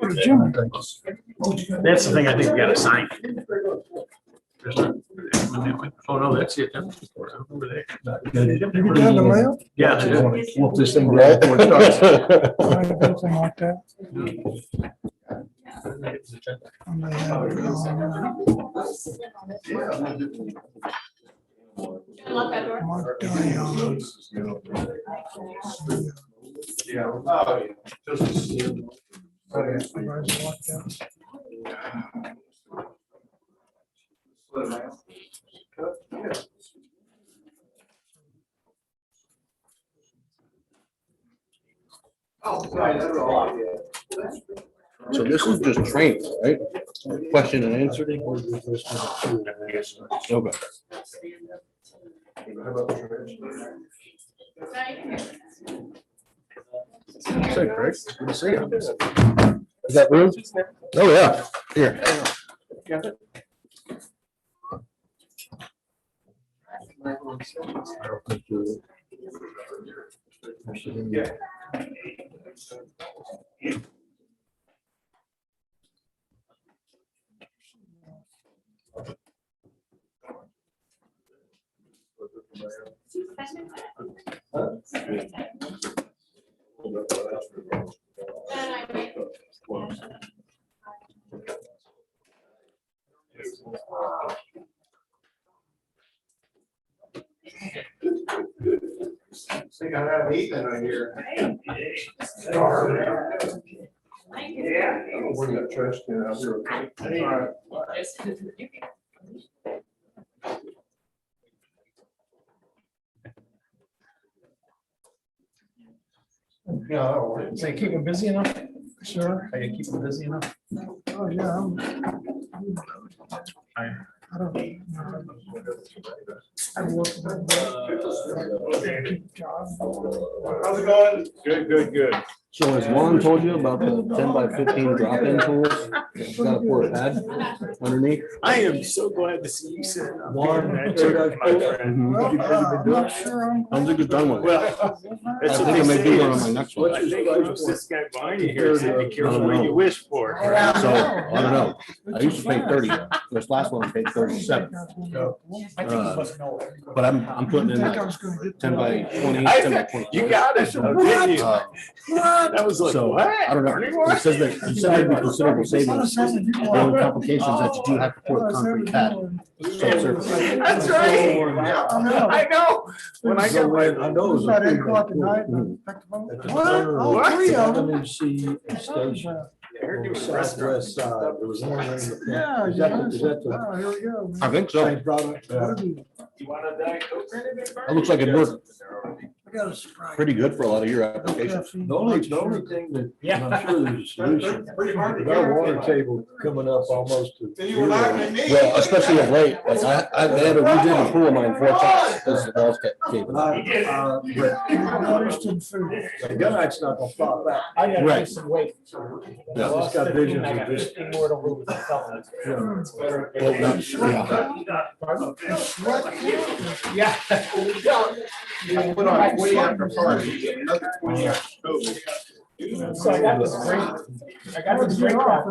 That's the thing I think we gotta sign. Oh, no, that's it. That's over there. Yeah. Whoop this thing down before it starts. Something like that. Mark Dion. So this is just training, right? Question and answer. Okay. Say, Craig, good to see you. Is that room? Oh, yeah. Here. Think I have Ethan on here. Yeah. I'm gonna bring that trash can out here. All right. No, so you keep them busy enough? Sure. Are you keep them busy enough? Oh, yeah. I don't know. I work with jobs. How's it going? Good. So has Juan told you about the 10 by 15 drop-in tools? You gotta pour a pad underneath. I am so glad to see you sitting up Warren, here. I'm Not sure I'm. not think it's done with it. Well, I think it may be one on my next one. I think it was this guy behind you here said, be careful what you wish for. So, I don't know. I used to pay 30. This last one I paid 37. But I'm putting in like 10 by 20, 10 by 20. You got it, though, didn't you? That was like, So, what? I don't know. It says that, it said there'd be considerable savings. The only complication is that you do have to pour a concrete pad. Subsurface. That's right. I know. When I got my, I know. It was about 8 o'clock at night. and I picked them up. What? All three of them. Station. Southwest side, there was one in the. Yeah. Is that the? Oh, here we go. I think so. Same product? you want a Diet Coke or anything? It looks like it worked I got a Sprite. pretty good for a lot of your applications. The only thing that, Yeah. and I'm sure there's a solution, Pretty hard to with our water table coming up almost to. You were laughing at me. Well, especially of late, like they had to redid the pool of mine 4 times because the walls kept caving. Noticed in food. The gunite's not gonna pop out. I gotta Right. lose some weight. Yeah. I lost Just got 15, visions I of got this. 15 more to lose. I'm telling you. It's better. Well, yeah. Yeah. You put on 20 after party, another 20 after COVID. So I got this great crap.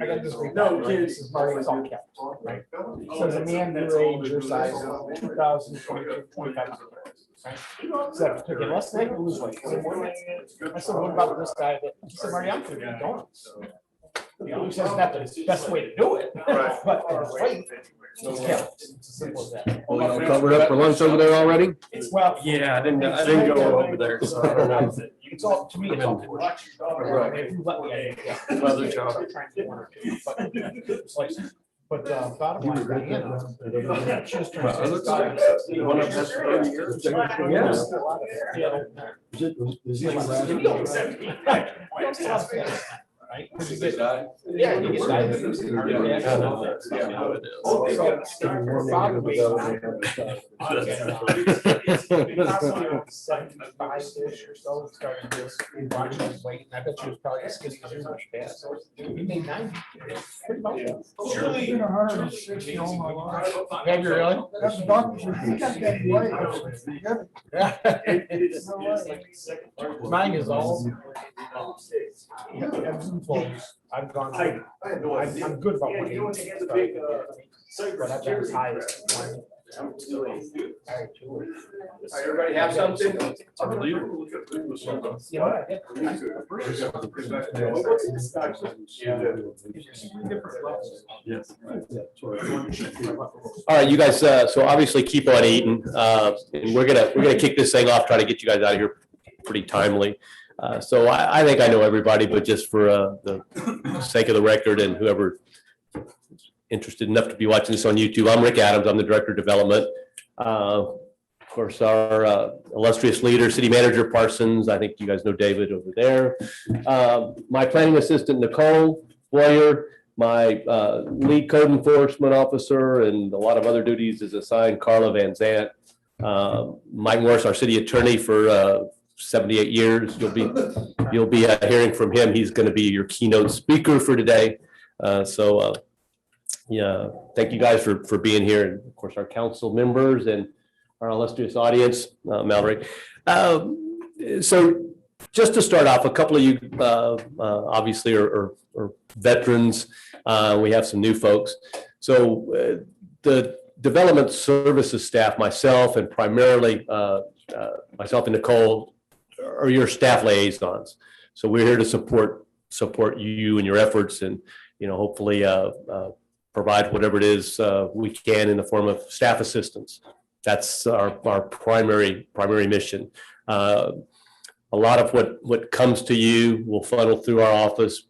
I got this great. No, kids, this is Marty, it's all kept, right? So as a man your age, your size, 2000, 25. Right? So I took it less than I could lose weight. I said, what about this guy that, he said, Marty, I'm going to donuts. You know, he says not the best way to do it, but the weight. It's kept. It's as simple as that. Oh, y'all covered up for lunch over there already? It's, well, Yeah, I didn't go over there. so I don't know. It's all, to me, it's all. If you let me, Another job. But bottom line, Diana, she was trying Well, to. looks like one of them 30 years. Is it Right? Yeah, you get diabetes. Seventy-five-ish or so, started this, watching his weight, and I bet she was probably as skinny as you were, bad. So he made 90. Pretty much. It's been 160 all my life. Have you really? That's the doctor said, you got that weight. Mine is all. close. I've gone, I had no idea. I'm good about Yeah, one. you know, when they had the big, But I've been as high as one. Everybody have something? Unbelievable. You know what I did? Yes. All right, you guys, so obviously keep on eating, and we're gonna kick this thing off, try to get you guys out of here pretty timely. So I think I know everybody, but just for the sake of the record and whoever interested enough to be watching this on YouTube, I'm Rick Adams. I'm the Director of Development. Of course, our illustrious leader, City Manager Parsons. I think you guys know David over there. My planning assistant, Nicole Boyer. My lead code enforcement officer and a lot of other duties is assigned Carla Van Zant. Mike Morris, our city attorney for 78 years. You'll be hearing from him. He's going to be your keynote speaker for today. Yeah, thank you guys for being here, and of course our council members and our illustrious audience, Mallory. So just to start off, a couple of you obviously are veterans. We have some new folks. So the development services staff, myself and primarily myself and Nicole are your staff liaisons. So we're here to support you and your efforts, and hopefully provide whatever it is we can in the form of staff assistance. That's our primary mission. A lot of what comes to you will funnel through our office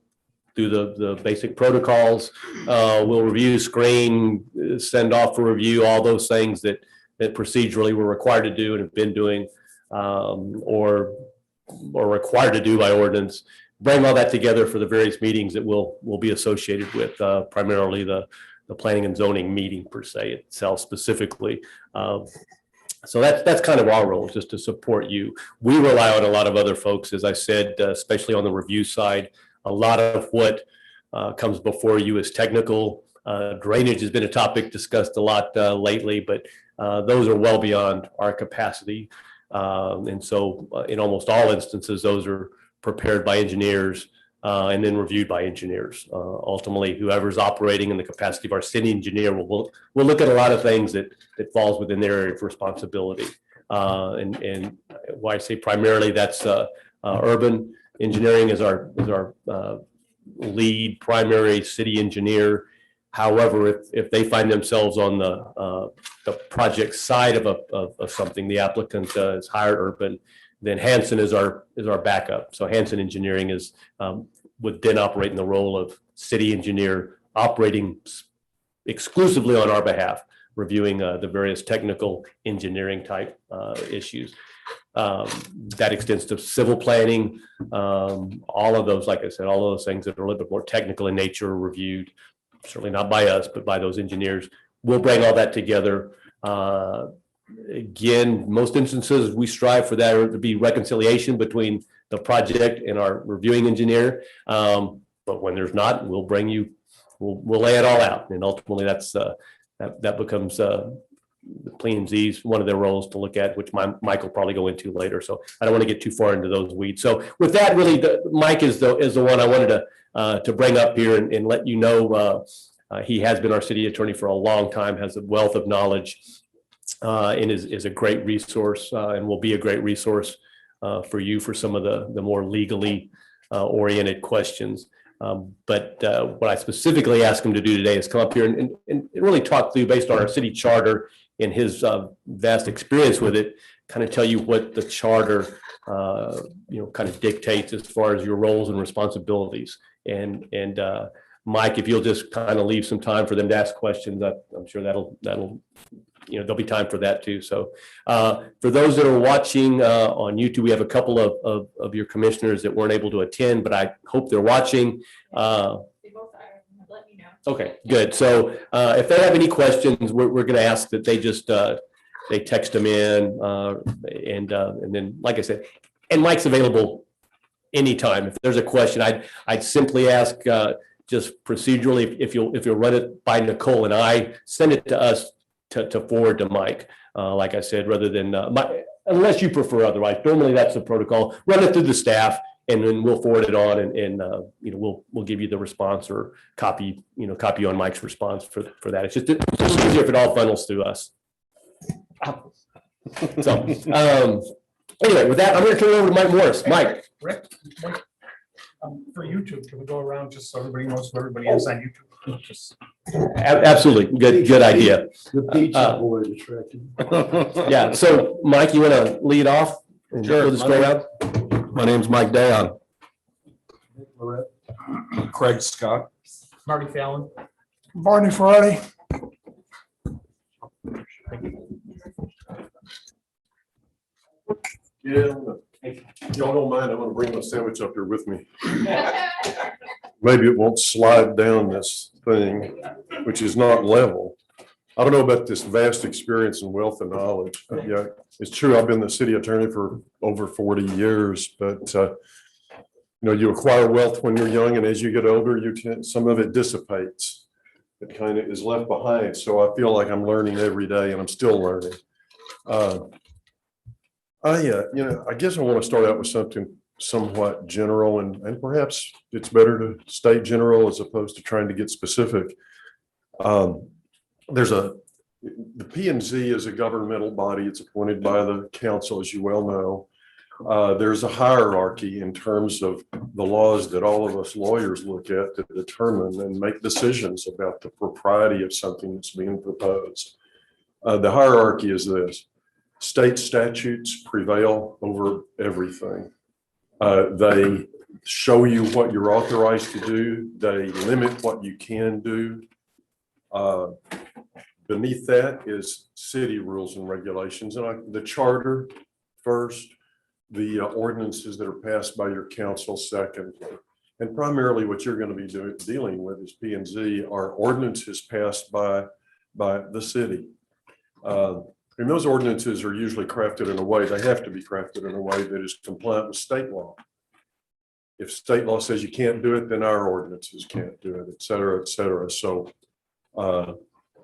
through the basic protocols. We'll review, screen, send off for review, all those things that procedurally we're required to do and have been doing, or required to do by ordinance. Bring all that together for the various meetings that we'll be associated with, primarily the planning and zoning meeting per se itself specifically. So that's kind of our role, just to support you. We rely on a lot of other folks, as I said, especially on the review side. A lot of what comes before you is technical. Drainage has been a topic discussed a lot lately, but those are well beyond our capacity. And so in almost all instances, those are prepared by engineers and then reviewed by engineers. Ultimately, whoever's operating in the capacity of our city engineer will look at a lot of things that falls within their area of responsibility. And why I say primarily, that's urban engineering is our lead primary city engineer. However, if they find themselves on the project side of something, the applicant is hired urban, then Hanson is our backup. So Hanson Engineering would then operate in the role of city engineer, operating exclusively on our behalf, reviewing the various technical engineering type issues. That extends to civil planning. All of those, like I said, all of those things that are a little bit more technical in nature are reviewed, certainly not by us, but by those engineers. We'll bring all that together. Again, most instances we strive for that to be reconciliation between the project and our reviewing engineer. But when there's not, we'll we'll lay it all out. And ultimately that becomes P&Z's one of their roles to look at, which Mike will probably go into later. So I don't want to get too far into those weeds. So with that, really, Mike is the one I wanted to bring up here and let you know. He has been our city attorney for a long time, has a wealth of knowledge, and is a great resource, and will be a great resource for you for some of the more legally oriented questions. But what I specifically asked him to do today is come up here and really talk through, based on our city charter and his vast experience with it, kind of tell you what the charter kind of dictates as far as your roles and responsibilities. And Mike, if you'll just kind of leave some time for them to ask questions, I'm sure that'll there'll be time for that too. So for those that are watching on YouTube, we have a couple of your commissioners that weren't able to attend, but I hope they're watching. Let me know. Okay, good. So if they have any questions, we're going to ask that they just they text them in, and then, like I said, and Mike's available anytime. If there's a question, I'd simply ask just procedurally, if you'll run it by Nicole and I, send it to us to forward to Mike. Like I said, rather than unless you prefer otherwise. Normally that's the protocol. Run it through the staff, and then we'll forward it on and we'll give you the response or copy on Mike's response for that. It's just easier if it all funnels through us. So anyway, with that, I'm going to turn it over to Mike Morris. Mike. Rick, for YouTube, can we go around just so everybody knows who everybody is on YouTube? Just- Absolutely. Good idea. The pizza boy distracted. Yeah. So Mike, you want to lead off? Sure. We'll just go around. My name's Mike Dayon. Craig Scott. Marty Fallon. Barney Friday. Yeah, if y'all don't mind, I'm gonna bring my sandwich up here with me. Maybe it won't slide down this thing, which is not level. I don't know about this vast experience and wealth of knowledge. Yeah, it's true, I've been the city attorney for over 40 years, but you acquire wealth when you're young, and as you get older, some of it dissipates. It kind of is left behind. So I feel like I'm learning every day, and I'm still learning. I guess I want to start out with something somewhat general, and perhaps it's better to stay general as opposed to trying to get specific. The P&Z is a governmental body. It's appointed by the council, as you well know. There's a hierarchy in terms of the laws that all of us lawyers look at to determine and make decisions about the propriety of something that's being proposed. The hierarchy is this. State statutes prevail over everything. They show you what you're authorized to do. They limit what you can do. Beneath that is city rules and regulations. And the charter first, the ordinances that are passed by your council second. And primarily what you're going to be dealing with is P&Z are ordinances passed by the city. And those ordinances are usually crafted in a way, they have to be crafted in a way that is compliant with state law. If state law says you can't do it, then our ordinances can't do it, et cetera, et cetera. So,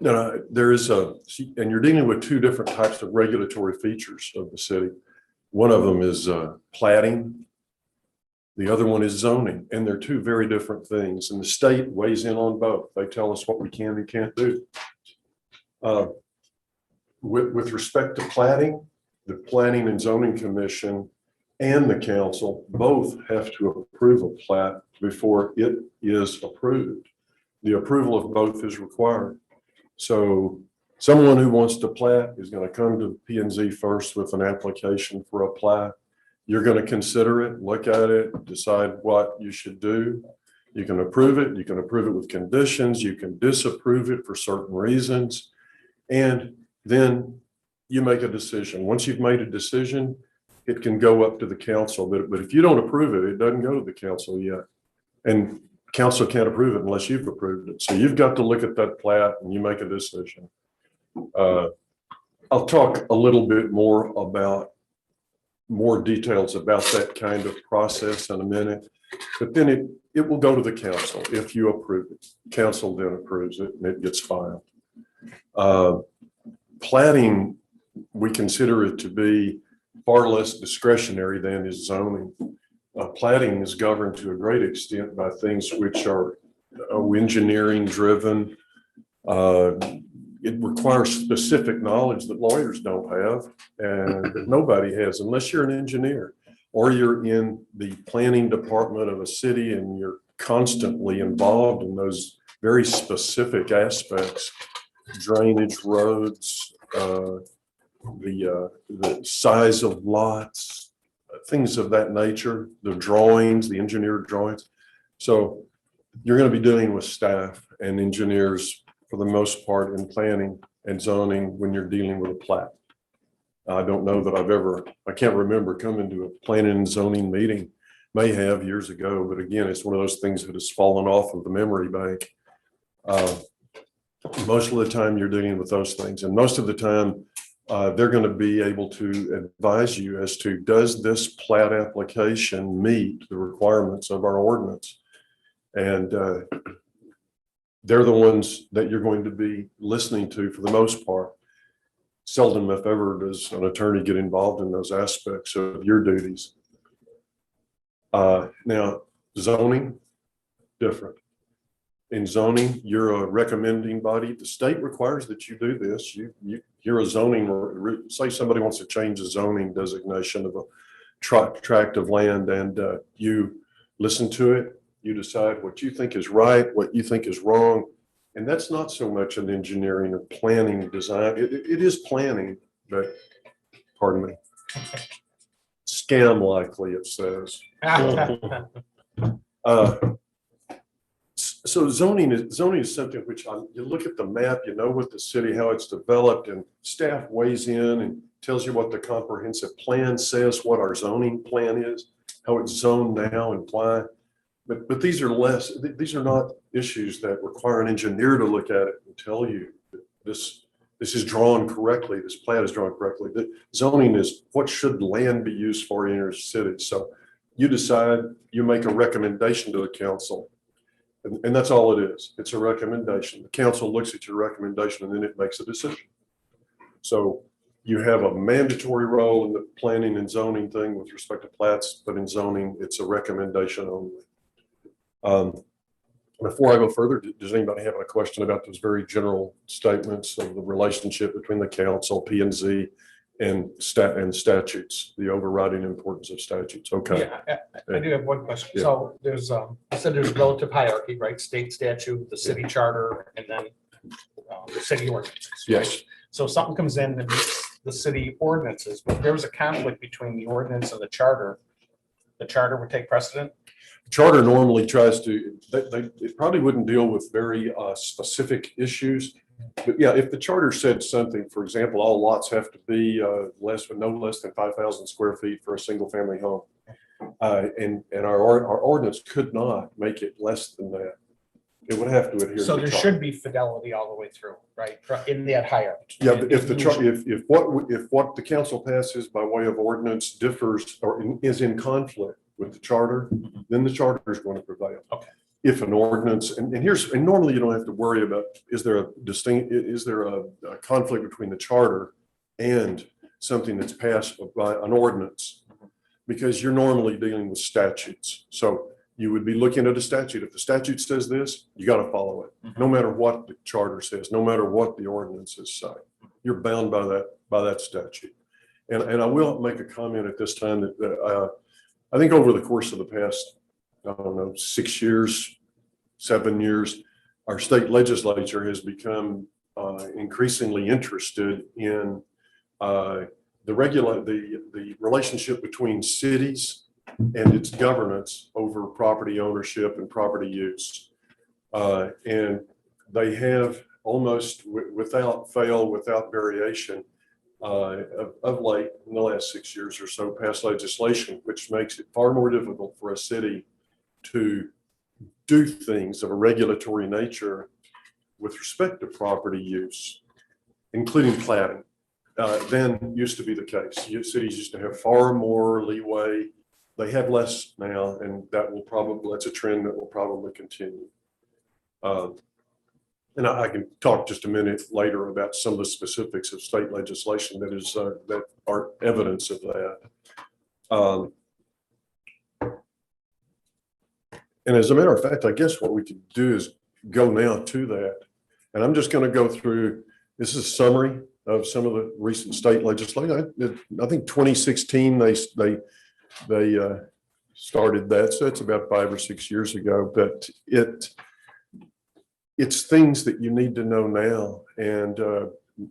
there is and you're dealing with two different types of regulatory features of the city. One of them is platting. The other one is zoning, and they're two very different things. And the state weighs in on both. They tell us what we can and can't do. With respect to platting, the Planning and Zoning Commission and the council both have to approve a plat before it is approved. The approval of both is required. So someone who wants to plat is going to come to P&Z first with an application for a plat. You're going to consider it, look at it, decide what you should do. You can approve it. You can approve it with conditions. You can disapprove it for certain reasons. And then you make a decision. Once you've made a decision, it can go up to the council. But if you don't approve it, it doesn't go to the council yet. And council can't approve it unless you've approved it. So you've got to look at that plat and you make a decision. I'll talk a little bit more about more details about that kind of process in a minute. But then it will go to the council if you approve it. Council then approves it and it gets filed. Platting, we consider it to be far less discretionary than is zoning. Platting is governed to a great extent by things which are engineering driven. It requires specific knowledge that lawyers don't have and that nobody has unless you're an engineer or you're in the planning department of a city and you're constantly involved in those very specific aspects. Drainage, roads, the size of lots, things of that nature, the drawings, the engineered drawings. So you're going to be dealing with staff and engineers for the most part in planning and zoning when you're dealing with a plat. I don't know that I can't remember coming to a planning and zoning meeting, may have years ago, but again, it's one of those things that has fallen off of the memory bank. Most of the time you're dealing with those things, and most of the time they're going to be able to advise you as to, does this plat application meet the requirements of our ordinance? And they're the ones that you're going to be listening to for the most part. Seldom, if ever, does an attorney get involved in those aspects of your duties. Now, zoning, different. In zoning, you're a recommending body. The state requires that you do this. You're a zoning, or say somebody wants to change the zoning designation of a tract of land, and you listen to it. You decide what you think is right, what you think is wrong. And that's not so much an engineering or planning design. It is planning, but pardon me. Scam likely, it says. So zoning is something which you look at the map, you know what the city, how it's developed, and staff weighs in and tells you what the comprehensive plan says, what our zoning plan is, how it's zoned now and why. But these are not issues that require an engineer to look at it and tell you that this is drawn correctly, this plat is drawn correctly. The zoning is what should land be used for in your city. So you decide, you make a recommendation to the council. And that's all it is. It's a recommendation. The council looks at your recommendation and then it makes a decision. So you have a mandatory role in the planning and zoning thing with respect to plats, but in zoning, it's a recommendation only. Before I go further, does anybody have a question about those very general statements of the relationship between the council, P&Z, and statutes, the overriding importance of statutes? Okay. Yeah, I do have one question. Yeah. So there's, I said there's relative hierarchy, right? State statute, the city charter, and then the city ordinances. right? Yes. So something comes in that meets the city ordinances, but if there was a conflict between the ordinance and the charter would take precedent? Charter normally tries to, it probably wouldn't deal with very specific issues. But yeah, if the charter said something, for example, all lots have to be no less than 5,000 square feet for a single family home. And our ordinance could not make it less than that. It would have to adhere to the So there charter. should be fidelity all the way through, right? In that hierarchy. Yeah, but if the if what the council passes by way of ordinance differs or is in conflict with the charter, then the charter is going to prevail. Okay. If an ordinance, and normally you don't have to worry about, is there a conflict between the charter and something that's passed by an ordinance? Because you're normally dealing with statutes. So you would be looking at a statute. If the statute says this, you got to follow it, no matter what the charter says, no matter what the ordinances say. You're bound by that statute. And I will make a comment at this time that I think over the course of the past, I don't know, 6 years, 7 years, our state legislature has become increasingly interested in the relationship between cities and its governance over property ownership and property use. And they have almost without fail, without variation, of late, in the last 6 years or so, passed legislation which makes it far more difficult for a city to do things of a regulatory nature with respect to property use, including platting, than used to be the case. Cities used to have far more leeway. They have less now, and that's a trend that will probably continue. And I can talk just a minute later about some of the specifics of state legislation that are evidence of that. And as a matter of fact, I guess what we could do is go now to that. And I'm just going to go through, this is a summary of some of the recent state legislation. I think 2016, they started that. So it's about 5 or 6 years ago, but it's things that you need to know now. And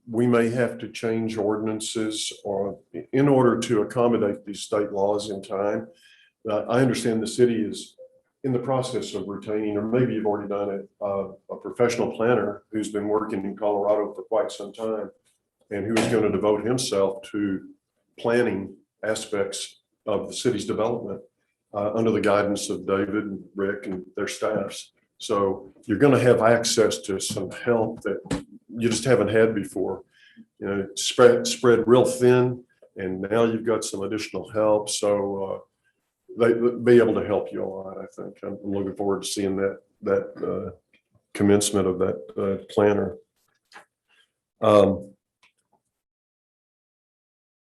we may have to change ordinances in order to accommodate these state laws in time. I understand the city is in the process of retaining, or maybe you've already done it, a professional planner who's been working in Colorado for quite some time and who is going to devote himself to planning aspects of the city's development under the guidance of David and Rick and their staffs. So you're going to have access to some help that you just haven't had before. You know, spread real thin, and now you've got some additional help. So they'll be able to help you a lot, I think. I'm looking forward to seeing that commencement of that planner.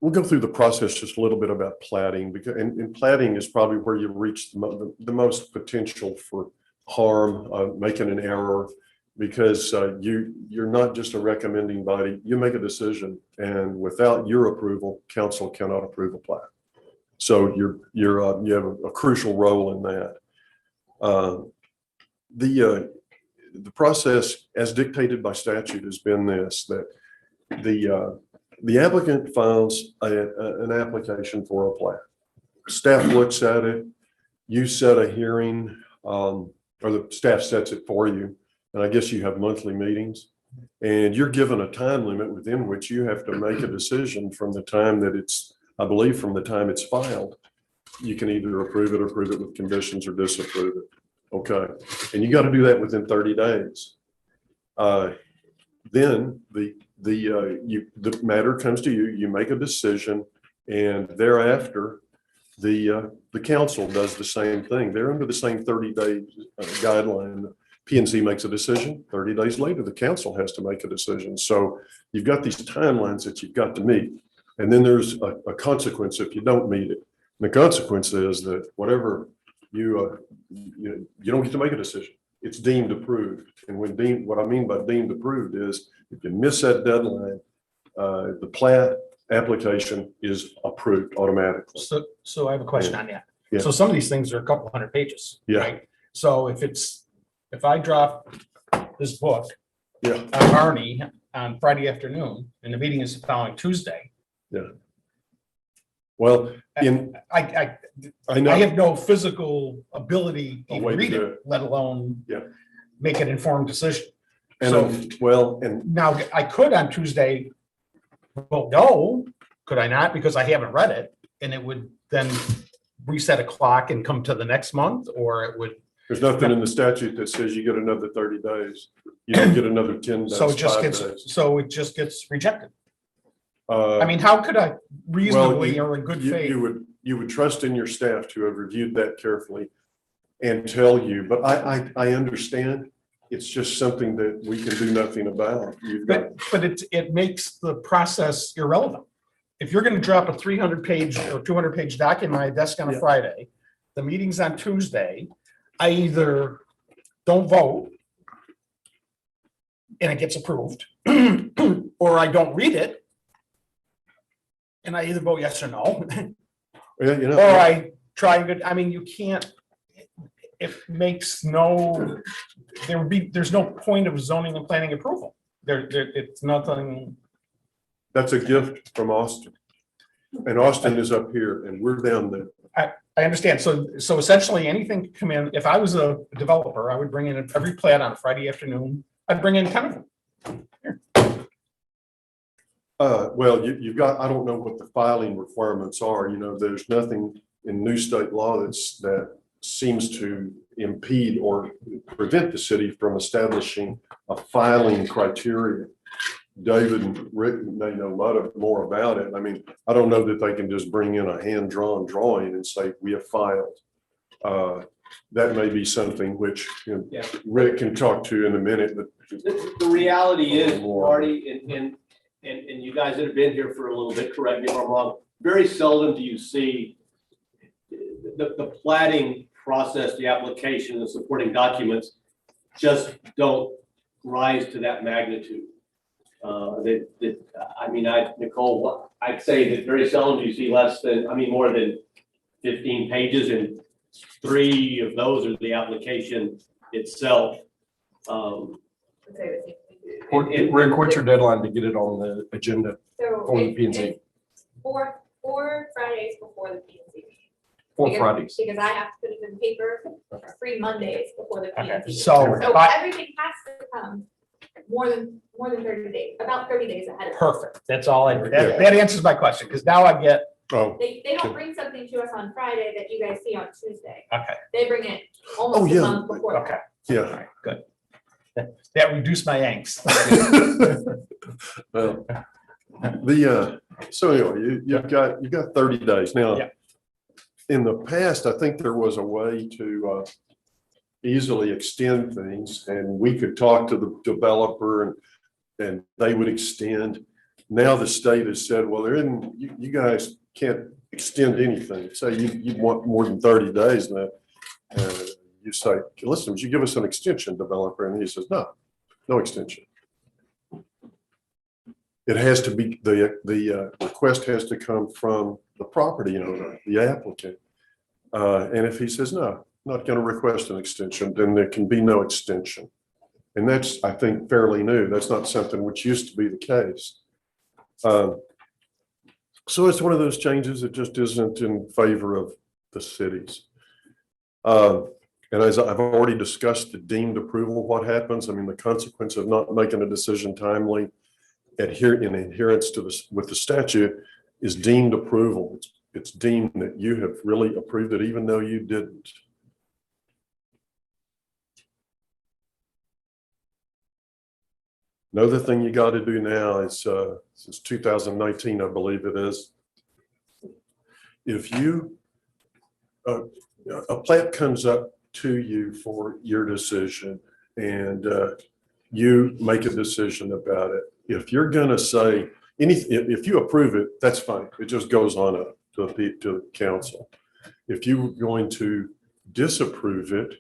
we'll go through the process just a little bit about plating, because and plating is probably where you reach the most potential for harm, making an error, because you're not just a recommending body. You make a decision, and without your approval, council cannot approve a plat. So you have a crucial role in that. The process, as dictated by statute, has been this: that the applicant files an application for a plat. Staff looks at it. You set a hearing, or the staff sets it for you. And I guess you have monthly meetings, and you're given a time limit within which you have to make a decision from the time that I believe from the time it's filed. You can either approve it with conditions, or disapprove it. Okay. And you got to do that within 30 days. Then the matter comes to you, you make a decision, and thereafter the council does the same thing. They're under the same 30-day guideline. P&Z makes a decision. 30 days later, the council has to make a decision. So you've got these timelines that you've got to meet. And then there's a consequence if you don't meet it. And the consequence is that whatever you don't get to make a decision. It's deemed approved. And what I mean by deemed approved is if you miss that deadline, the plat application is approved automatically. So I have a question on that. Yeah. So some of these things are a couple hundred pages. Yeah. Right? So if I drop this book Yeah. on Barney on Friday afternoon and the meeting is the following Tuesday, Well, I know. have no physical ability to A even way to read do it, let alone Yeah. make an informed decision. And So and now I could on Tuesday vote no, could I not? Because I haven't read it, and it would then reset a clock and come to the next month, or it would. there's nothing in the statute that says you get another 30 days. You don't get another 10 days. So it just 5 gets, days. so it just gets rejected. Uh, I mean, how could I reasonably you- or in good you faith? you would trust in your staff to have reviewed that carefully and tell you, but I understand. It's just something that we can do nothing about. You've got, But it makes the process irrelevant. If you're gonna drop a 300-page or 200-page document on my desk on a Yeah. Friday, the meeting's on Tuesday, I either don't vote and it gets approved, or I don't read it and I either vote yes or no, yeah, you know. or I try and get, I mean, you can't, it makes no, there's no point of zoning and planning approval. It's nothing. That's a gift from Austin. And Austin is up here and we're down there. I understand. So essentially anything can come in. If I was a developer, I would bring in every plat on a Friday afternoon. I'd bring in 10 of them. Well, you've got, I don't know what the filing requirements are. You know, there's nothing in new state law that seems to impede or prevent the city from establishing a filing criteria. David and Rick may know a lot more about it. I mean, I don't know that they can just bring in a hand-drawn drawing and say, we have filed. That may be something which Yeah. Rick can talk to in a minute, but The reality is, Marty, and you guys that have been here for a little bit, correct me if I'm wrong, very seldom do you see the plating process, the application, the supporting documents just don't rise to that magnitude. Nicole, I'd say that very seldom do you see more than 15 pages, and 3 of those are the application itself. Rick, what's your deadline to get it on the agenda So for the P&Z? it's four Fridays before the P&Z meeting. 4 Fridays. Because I have to put it in paper 3 Mondays before the P&Z. Okay, meeting. so So if I- everything has to come more than 30 days, about 30 days ahead of. Perfect. That's all that answers my question, because now I get, They don't bring something to us on Friday that you guys see on Tuesday. okay, They bring it Oh, almost yeah. a month before. okay, yeah. all right, good. That reduced my angst. Well, so anyway, you've got 30 days now. Yeah. In the past, I think there was a way to easily extend things, and we could talk to the developer and they would extend. Now the state has said, well, you guys can't extend anything. Say you want more than 30 days now. You say, listen, would you give us an extension, developer? And he says, no extension. It has to be, the request has to come from the property owner, the applicant. And if he says, no, not going to request an extension, then there can be no extension. And that's, I think, fairly new. That's not something which used to be the case. So it's one of those changes that just isn't in favor of the cities. And as I've already discussed the deemed approval, what happens, I mean, the consequence of not making a decision timely in adherence to this with the statute is deemed approval. It's deemed that you have really approved it, even though you didn't. Another thing you got to do now is, since 2019, I believe it is, if you, a plat comes up to you for your decision and you make a decision about it, if you're going to say if you approve it, that's fine. It just goes on up to the council. If you're going to disapprove it,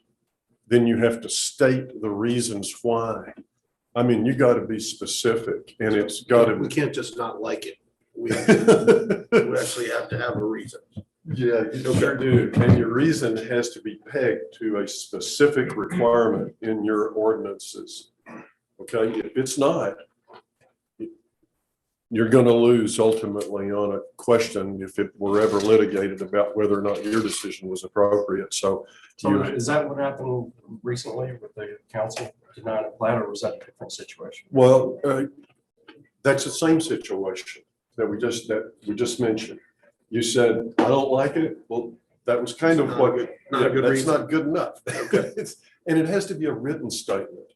then you have to state the reasons why. I mean, you got to be specific, and it's got to. We can't just not like it. We actually have to have a reason. Yeah, you sure do. And your reason has to be pegged to a specific requirement in your ordinances. Okay, if it's not, you're going to lose ultimately on a question if it were ever litigated about whether or not your decision was appropriate. So is that what happened recently with the council denying a plat, or was that a different situation? Well, that's the same situation that we just mentioned. You said, I don't like it. Well, that was kind of what, that's not good enough. Okay. And it has to be a written statement.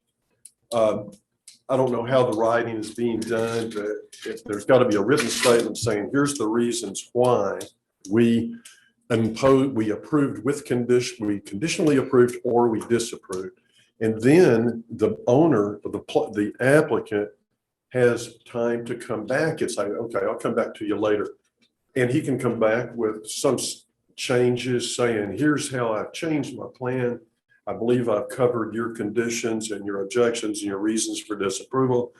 I don't know how the writing is being done, but there's got to be a written statement saying, here's the reasons why we approved with condition, we conditionally approved or we disapproved. And then the owner, the applicant has time to come back and say, okay, I'll come back to you later. And he can come back with some changes saying, here's how I've changed my plan. I believe I've covered your conditions and your objections and your reasons for disapproval.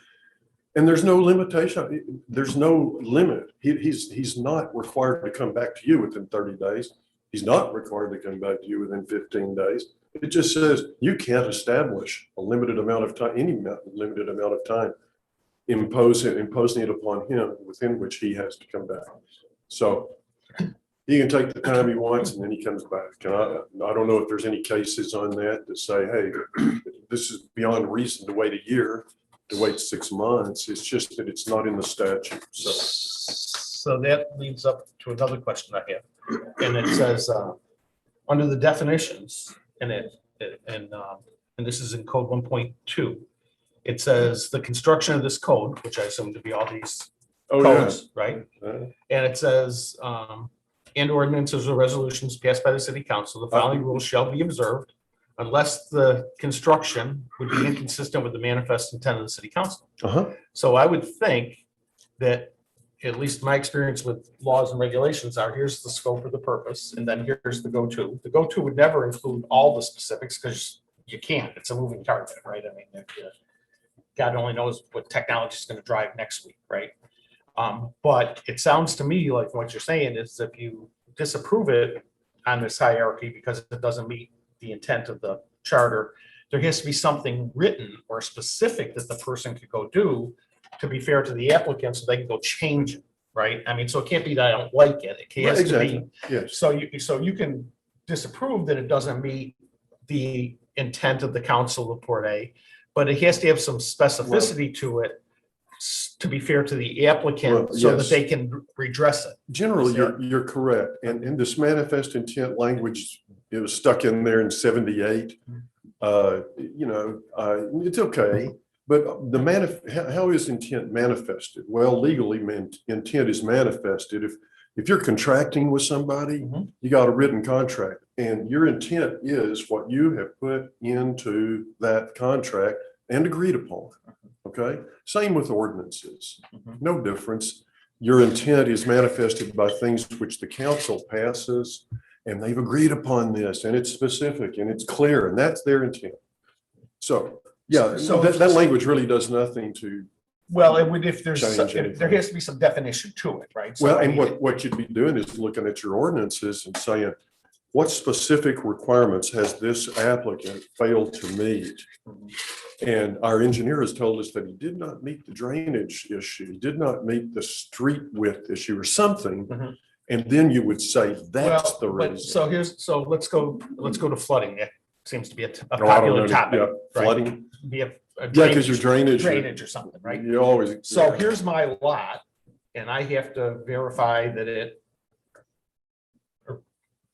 And there's no limitation. There's no limit. He's not required to come back to you within 30 days. He's not required to come back to you within 15 days. It just says you can't establish a limited amount of time, any limited amount of time, imposing it upon him within which he has to come back. So he can take the time he wants and then he comes back. And I don't know if there's any cases on that say, hey, this is beyond reason to wait a year, to wait 6 months. It's just that it's not in the statute. So that leads up to another question I have. And it says, under the definitions, and this is in code 1.2, it says the construction of this code, which I assume to be all these codes, right? And it says, and ordinances or resolutions passed by the city council, the following rules shall be observed unless the construction would be inconsistent with the manifest intent of the city council. So I would think that, at least my experience with laws and regulations are, here's the scope of the purpose, and then here's the go-to. The go-to would never include all the specifics because you can't. It's a moving target, right? I mean, God only knows what technology is going to drive next week, right? But it sounds to me like what you're saying is if you disapprove it on this hierarchy because it doesn't meet the intent of the charter, there has to be something written or specific that the person could go do to be fair to the applicant so they can go change it, right? I mean, so it can't be that I don't like it. It has to be. Yes. So you can disapprove that it doesn't meet the intent of the council of Port A, but it has to have some specificity to it to be fair to the applicant so that they can redress it. Generally, you're correct. And this manifest intent language, it was stuck in there in 78. It's okay. But how is intent manifested? Well, legally, intent is manifested. If you're contracting with somebody, you got a written contract, and your intent is what you have put into that contract and agreed upon. Okay, same with ordinances, Mhm. no difference. Your intent is manifested by things which the council passes, and they've agreed upon this, and it's specific, and it's clear, and that's their intent. So, yeah, So- that language really does nothing to, Well, it would, if there's, Change if there anything. has to be some definition to it, right? So, well, I and mean, what you'd be doing is looking at your ordinances and saying, what specific requirements has this applicant failed to meet? And our engineer has told us that he did not meet the drainage issue, he did not meet the street width issue or something. Mhm. And then you would say, that's Well, the but reason. so let's go to flooding. It seems to be a Oh, I don't popular know, topic. yeah, right? flooding, Be a yeah, because your drainage. drainage or something, right? You always. So yeah. here's my lot, and I have to verify that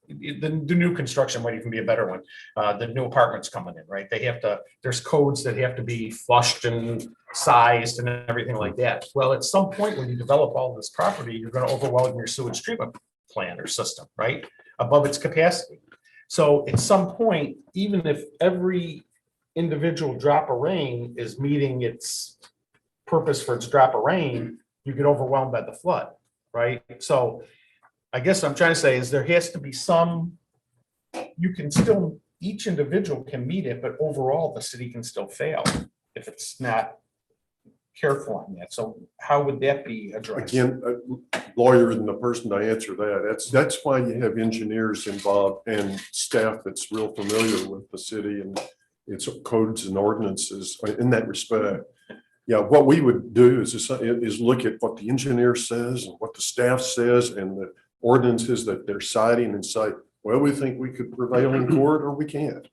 the new construction might even be a better one. The new apartments coming in, right? They have to, there's codes that have to be flushed and sized and everything like that. Well, at some point when you develop all this property, you're gonna overwhelm your sewage treatment plant or system, right? Above its capacity. So at some point, even if every individual drop of rain is meeting its purpose for its drop of rain, you get overwhelmed by the flood, right? So I guess what I'm trying to say is there has to be some, you can still, each individual can meet it, but overall the city can still fail if it's not careful on that. So how would that be addressed? Again, a lawyer isn't the person to answer that. That's why you have engineers involved and staff that's real familiar with the city and its codes and ordinances in that respect. Yeah, what we would do is look at what the engineer says and what the staff says and the ordinances that they're citing and say, well, we think we could prevail in court or we can't.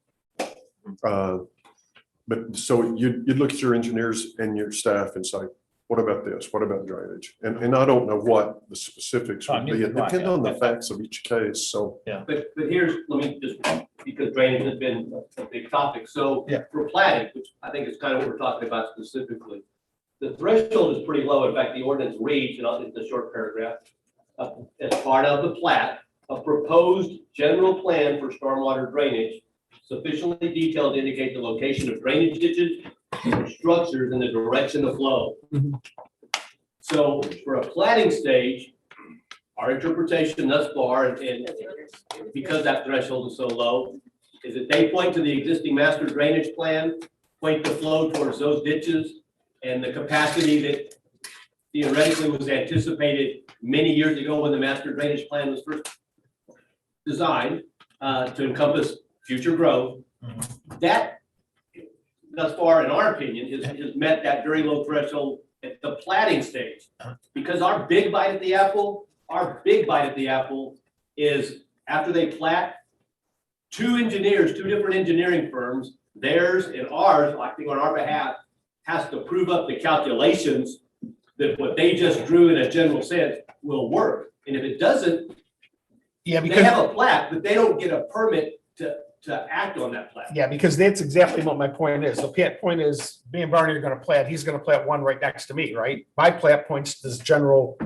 But so you'd look at your engineers and your staff and say, what about this? What about drainage? And I don't know what the specifics would be. It depends on the facts of each case. So But here's, let me just, because drainage has been a big topic. So Yeah. for platting, which I think is kind of what we're talking about specifically, the threshold is pretty low. In fact, the ordinance reads, and it's a short paragraph, as part of the plat, a proposed general plan for stormwater drainage sufficiently detailed to indicate the location of drainage ditches or structures and the direction of flow. Mhm. So for a platting stage, our interpretation thus far, and because that threshold is so low, is that they point to the existing master drainage plan, point the flow towards those ditches and the capacity that theoretically was anticipated many years ago when the master drainage plan was first designed to encompass future growth. That, thus far, in our opinion, has met that very low threshold at the platting stage. Because our big bite at the apple is after they plat, two different engineering firms, theirs and ours, acting on our behalf, has to prove up the calculations that what they just drew in a general sense will work. And if it doesn't, Yeah, they because, have a plat, but they don't get a permit to act on that plat. yeah, because that's exactly what my point is. The point is, me and Barney are gonna plat, he's gonna plat one right next to me, right? My plat points to this general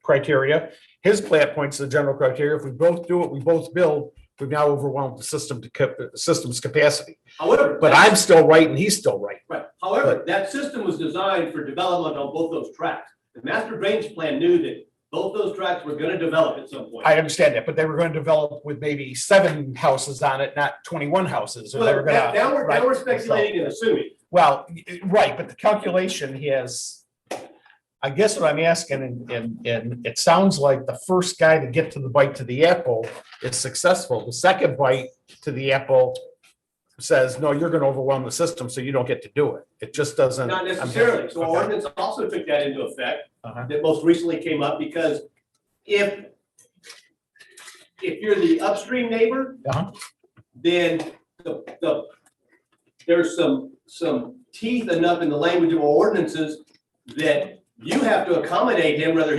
criteria. His plat points to the general criteria. If we both do it, we both build, we've now overwhelmed the system's capacity. However. But I'm still right and he's still right. Right. However, that system was designed for development on both those tracks. The master drainage plan knew that both those tracks were gonna develop at some point. I understand that, but they were going to develop with maybe 7 houses on it, not 21 houses, or they were Well, gonna. now we're right, speculating and assuming. Well, right, but the calculation has, I guess what I'm asking, and it sounds like the first guy to get to the bite to the apple is successful. The second bite to the apple says, no, you're gonna overwhelm the system, so you don't get to do it. It just doesn't. Not necessarily. So our Okay. ordinance also took that into effect. Uh-huh. That most recently came up because if you're the upstream neighbor, Uh-huh. then there's some teeth enough in the language of our ordinances that you have to accommodate him, whether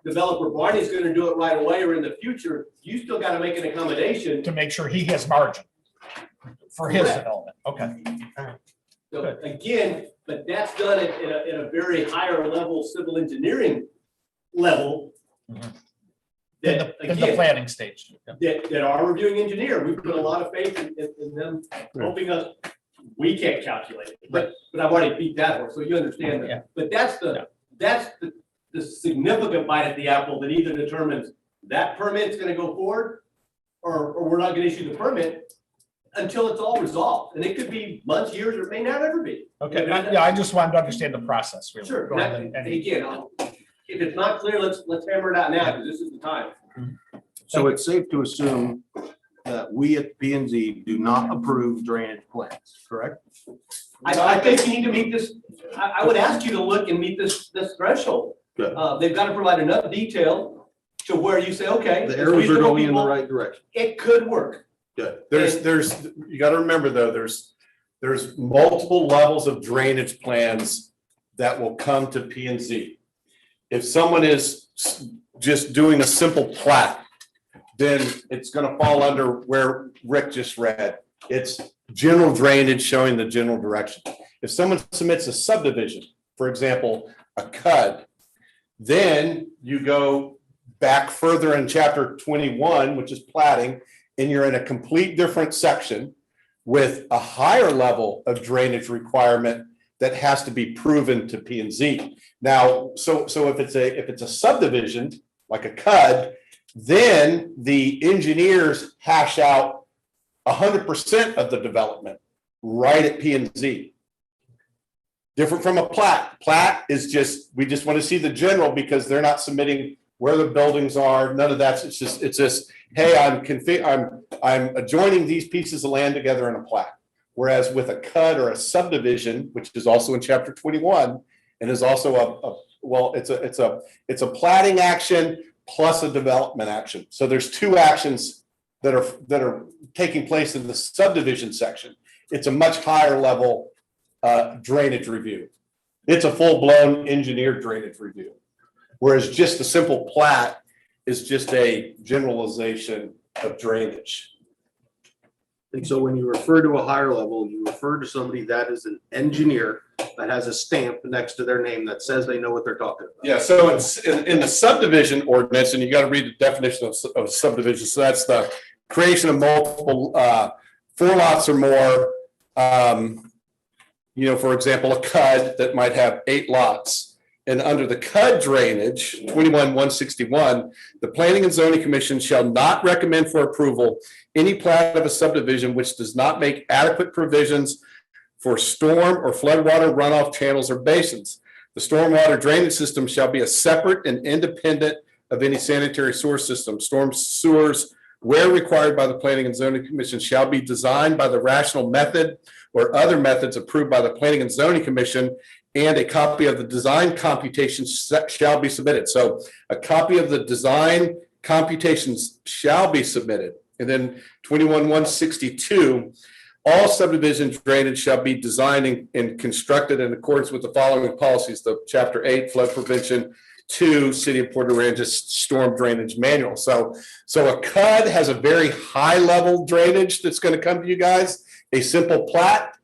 developer Barney's gonna do it right away or in the future, you still gotta make an accommodation. To make sure he has margin for his Correct. development. Okay. So Good. again, but that's done at a very higher level civil engineering level. Mhm. That In the again, planning stage. that our reviewing engineer, we put a lot of faith in them helping us we can't calculate it, but I've already beat that horse, so you understand Yeah. that. But that's the significant bite at the apple that either determines that permit's gonna go forward, or we're not gonna issue the permit until it's all resolved, and it could be months, years, or it may not ever be. Okay, yeah, I just wanted to understand the process. Really. Sure, rather and than- again, if it's not clear, let's hammer it out now, because this is the time. So it's safe to assume that we at P and Z do not approve drainage plans, correct? I think you need to meet this, I would ask you to look and meet this threshold. Good. They've got to provide enough detail to where you say, okay. The it's arrows are reasonable going in the people, right direction. It could work. Good. There's, you gotta remember though, there's multiple levels of drainage plans that will come to P and Z. If someone is just doing a simple plat, then it's gonna fall under where Rick just read. It's general drainage showing the general direction. If someone submits a subdivision, for example, a CUD, then you go back further in chapter 21, which is platting, and you're in a complete different section with a higher level of drainage requirement that has to be proven to P and Z. Now, so if it's a subdivision, like a CUD, then the engineers hash out 100% of the development right at P and Z. Different from a plat. Plat is just, we just want to see the general because they're not submitting where the buildings are, none of that. It's just, hey, I'm adjoining these pieces of land together in a plat. Whereas with a CUD or a subdivision, which is also in chapter 21, and is also it's a platting action plus a development action. So there's two actions that are taking place in the subdivision section. It's a much higher level drainage review. It's a full-blown engineered drainage review. Whereas just a simple plat is just a generalization of drainage. And so when you refer to a higher level, you refer to somebody that is an engineer that has a stamp next to their name that says they know what they're talking about. Yeah, so it's in the subdivision ordinance, and you got to read the definition of subdivision. So that's the creation of multiple 4 lots or more. For example, a CUD that might have 8 lots. And under the CUD drainage, 21-161, the Planning and Zoning Commission shall not recommend for approval any plat of a subdivision which does not make adequate provisions for storm or floodwater runoff channels or basins. The stormwater drainage system shall be a separate and independent of any sanitary sewer system. Storm sewers, where required by the Planning and Zoning Commission, shall be designed by the rational method or other methods approved by the Planning and Zoning Commission, and a copy of the design computations shall be submitted. So a copy of the design computations shall be submitted. And then 21-162, all subdivision drainage shall be designed and constructed in accordance with the following policies: the Chapter 8 flood prevention, 2 City of Port Aransas storm drainage manual. So a CUD has a very high level drainage that's going to come to you guys. A simple plat,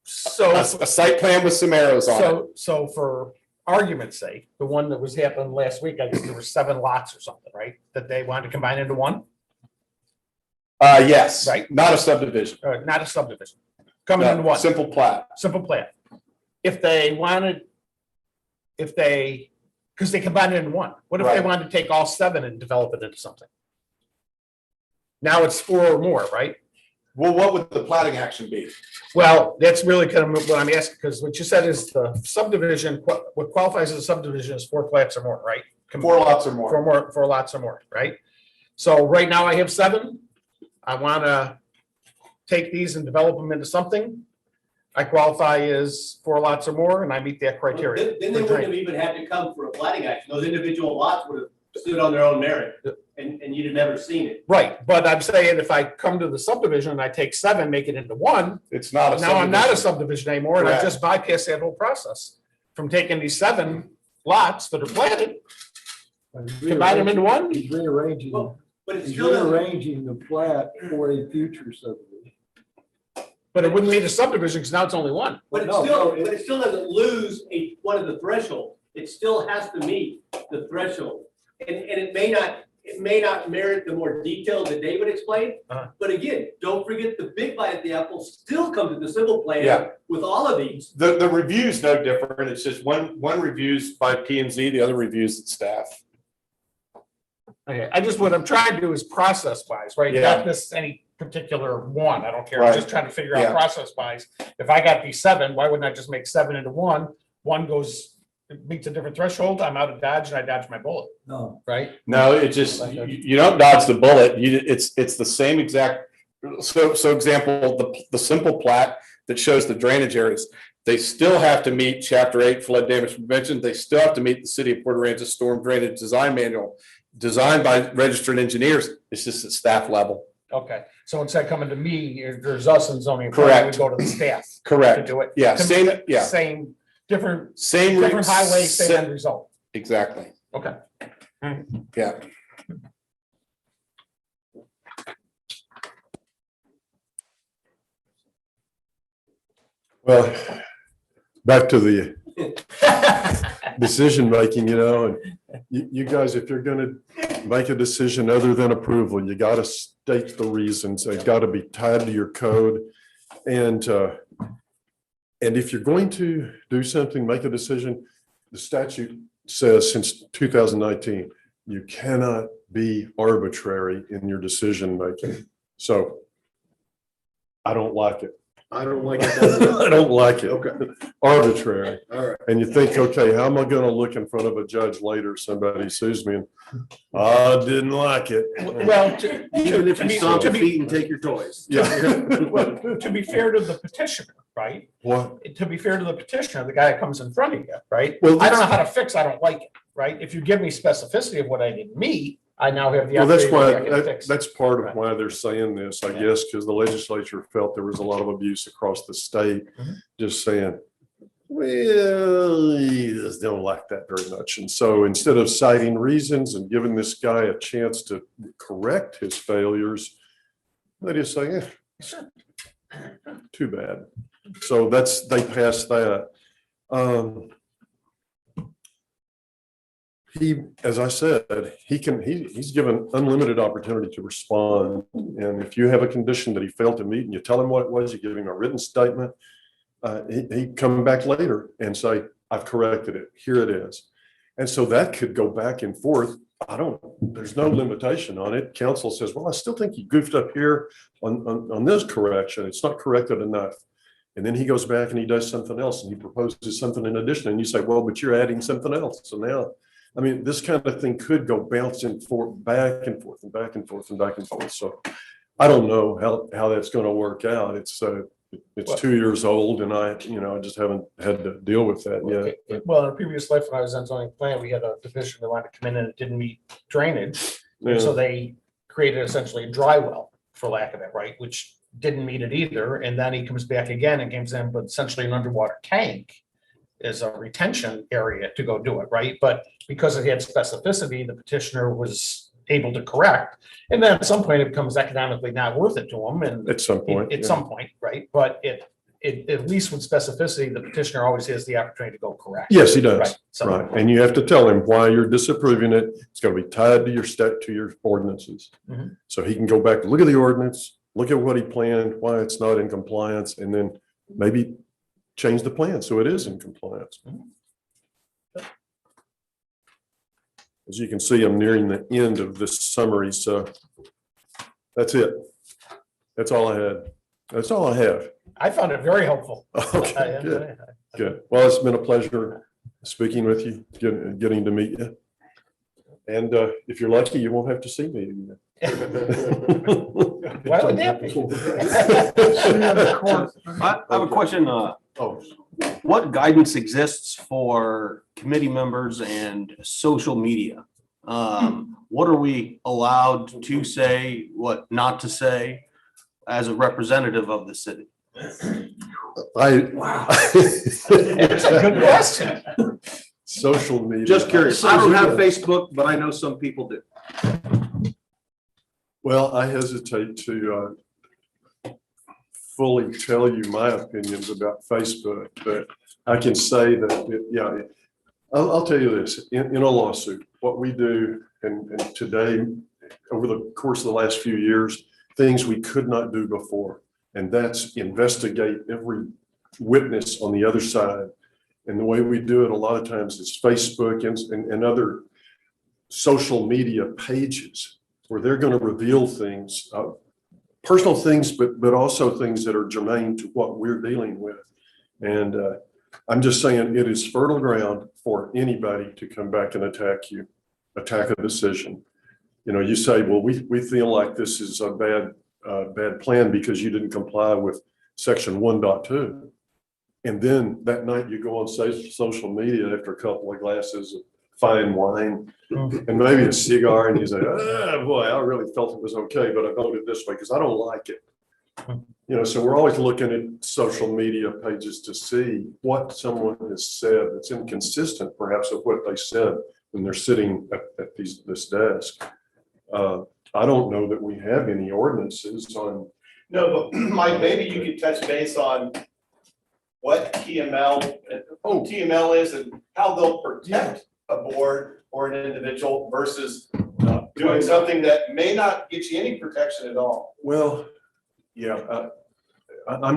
So, a site plan with some arrows on it. so for argument's sake, the one that was happening last week, I guess there were 7 lots or something, right? That they wanted to combine into one, Yes, Right. not a subdivision. not a subdivision, coming into No, one, simple plat. simple plan. If they wanted, because they combined it into one, what if they Right. wanted to take all 7 and develop it into something? Now it's 4 or more, right? Well, what would the platting action be? Well, that's really kind of what I'm asking, because what you said is the subdivision, what qualifies as a subdivision is 4 plats or more, right? 4 lots or more. 4 lots or more, right? So right now I have 7. I want to take these and develop them into something. I qualify as 4 lots or more, and I meet that criteria. Then they wouldn't have even had to come for a platting action. Those individual lots would have stood on their own merit, and you'd have never seen it. Right, but I'm saying if I come to the subdivision and I take 7, make it into 1, It's not a now I'm not a subdivision. subdivision anymore, and I Correct. just bypass that whole process. From taking these 7 lots that are platted, combine them into 1. He's rearranging, Well, But it he's still doesn't, rearranging the plat for a future subdivision. But it wouldn't mean a subdivision because now it's only 1. but No, it still doesn't lose one of the threshold. It still has to meet the threshold. And it may it may not merit the more detail that David explained. But again, don't forget the big bite at the apple still comes with the civil Yeah. plan with all of these. The review's no different. It's just one review's by P and Z, the other review's staff. Okay, what I'm trying to do is process wise, right? Yeah. Not this any particular one, I don't care, I'm Right. just trying to figure out Yeah. process wise. If I got these 7, why wouldn't I just make 7 into one? One goes, meets a different threshold, I'm out of Dodge and I dodge my bullet, No. right? No, it just, you don't dodge the bullet. It's the same exact. So example, the simple plat that shows the drainage areas, they still have to meet Chapter 8 flood damage prevention. They still have to meet the City of Port Aransas Storm Drainage Design Manual, designed by registered engineers. It's just at staff level. Okay, so instead of coming to me, if there's us in zoning. Correct. We go to the staff to Correct. do it. Yeah, To same, me, yeah, Same, different same. highway, same end result. Exactly. Okay. Yeah. Well, back to the decision making, and you guys, if you're gonna make a decision other than approval, you gotta state the reasons. They've got to be tied to your code. And if you're going to do something, make a decision, the statute says since 2019, you cannot be arbitrary in your decision making. So I don't like it. I don't like it. I don't like it. Okay, Arbitrary. all right. And you think, okay, how am I gonna look in front of a judge later? Somebody sues me and I didn't like it. Well, Even if to you be- stomp to your be- feet and take your toys. Yeah. well, to be fair to the petitioner, right? What? To be fair to the petitioner, the guy that comes in front of you, right? Well, I don't know how to fix, I don't like it, right? If you give me specificity of what I didn't meet, I now have the Well, that's opportunity why, to I can fix. that's part Right. of why they're saying this, I Yeah. guess, because the legislature felt there was a lot of abuse across the state. Mhm. Just saying, well, he just don't like that very much. And so instead of citing reasons and giving this guy a chance to correct his failures, they just say, Sure. too bad. So they passed that. He, as I said, he's given unlimited opportunity to respond. And if you have a condition that he failed to meet and you tell him what it was, you give him a written statement, he come back later and say, I've corrected it. Here it is. And so that could go back and forth. There's no limitation on it. Council says, well, I still think you goofed up here on this correction. It's not corrected enough. And then he goes back and he does something else and he proposes something in addition. And you say, well, but you're adding something else. So now, I mean, this kind of thing could go bouncing back and forth and back and forth and back and forth. So I don't know how that's going to work out. It's 2 years old and I just haven't had to deal with that yet. Well, in a previous life, when I was on zoning plan, we had a division that wanted to come in and it didn't meet drainage. Yeah. So they created essentially a dry well, for lack of it, right, which didn't meet it either. And then he comes back again and gives them essentially an underwater tank as a retention area to go do it, right? But because it had specificity, the petitioner was able to correct. And then at some point, it becomes economically not worth it to them. And At some point. at some point, right? But it at least with specificity, the petitioner always has the opportunity to go correct. Yes, he does. Right. So, Right. And you have to tell him why you're disapproving it. It's going to be tied to your ordinances. Mhm. So he can go back, look at the ordinance, look at what he planned, why it's not in compliance, and then maybe change the plan so it is in compliance. As you can see, I'm nearing the end of this summary, so that's it. That's all I had. That's all I have. I found it very helpful. Okay, good, good. Well, it's been a pleasure speaking with you, getting to meet you. And if you're lucky, you won't have to see me again. Why would that be? I have a question. Oh, What guidance exists for committee members and social media? What are we allowed to say, what not to say as a representative of the city? Wow. That's a good question. Social media. Just curious. I don't have Facebook, but I know some people do. Well, I hesitate to fully tell you my opinions about Facebook, but I can say that, I'll tell you this, in a lawsuit, what we do, and today over the course of the last few years, things we could not do before. And that's investigate every witness on the other side. And the way we do it a lot of times is Facebook and other social media pages where they're going to reveal things, personal things, but also things that are germane to what we're dealing with. And I'm just saying it is fertile ground for anybody to come back and attack you, attack a decision. You know, you say, well, we feel like this is a bad plan because you didn't comply with section 1.2. And then that night you go on social media after a couple of glasses of fine wine and maybe a cigar, and you say, oh boy, I really felt it was okay, but I voted this way because I don't like it. You know, so we're always looking at social media pages to see what someone has said that's inconsistent perhaps with what they said when they're sitting at this desk. I don't know that we have any ordinances on. No, but Mike, maybe you could touch base on what TML, who TML is and how they'll protect a board or an individual versus doing something that may not get you any protection at all. Well, yeah, I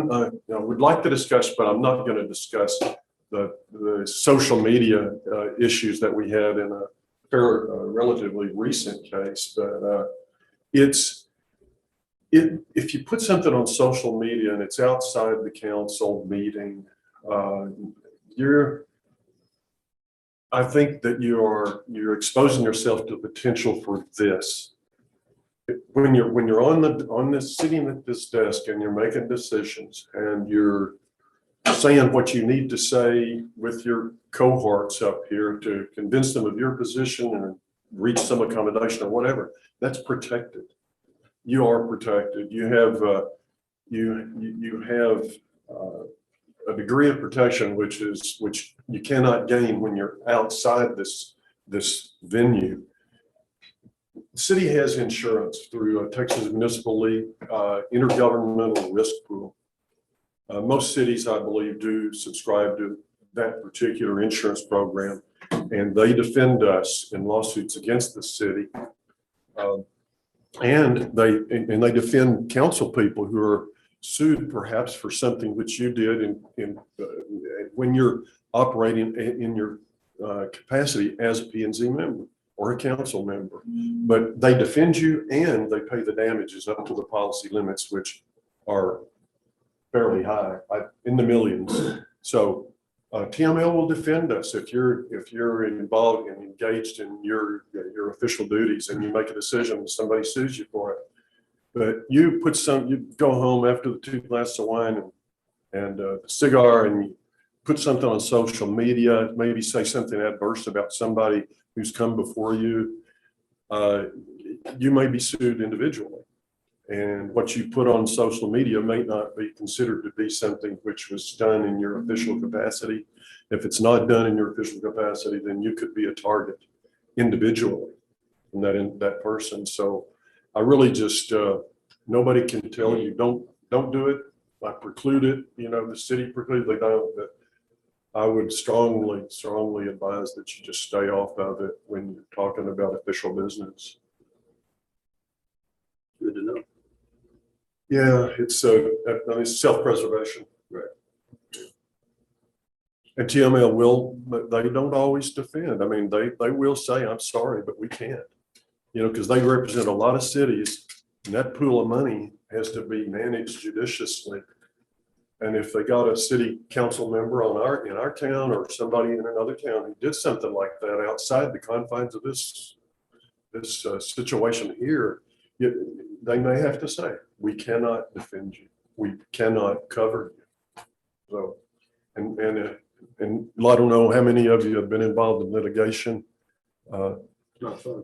would like to discuss, but I'm not going to discuss the social media issues that we had in a relatively recent case. But if you put something on social media and it's outside the council meeting, I think that you're exposing yourself to potential for this. When you're on this sitting at this desk and you're making decisions and you're saying what you need to say with your cohorts up here to convince them of your position and reach some accommodation or whatever, that's protected. You are protected. You have a degree of protection which you cannot gain when you're outside this venue. The city has insurance through a Texas Municipal League intergovernmental risk pool. Most cities, I believe, do subscribe to that particular insurance program, and they defend us in lawsuits against the city. And they defend council people who are sued perhaps for something which you did when you're operating in your capacity as a P&Z member or a council member. But they defend you and they pay the damages up to the policy limits, which are fairly high, in the millions. So TML will defend us if you're involved and engaged in your official duties and you make a decision and somebody sues you for it. But you go home after the 2 glasses of wine and a cigar and you put something on social media, maybe say something adverse about somebody who's come before you, you may be sued individually. And what you put on social media may not be considered to be something which was done in your official capacity. If it's not done in your official capacity, then you could be a target individually from that person. So I really just, nobody can tell you, don't do it. I preclude it, the city precludes, they don't, but I would strongly advise that you just stay off of it when you're talking about official business. Good to know. Yeah, it's self-preservation. Right. And TML they don't always defend. I mean, they will say, I'm sorry, but we can't, because they represent a lot of cities and that pool of money has to be managed judiciously. And if they got a city council member in our town or somebody in another town who did something like that outside the confines of this situation here, they may have to say, we cannot defend you. We cannot cover you. So, and I don't know how many of you have been involved in litigation. It's not fun.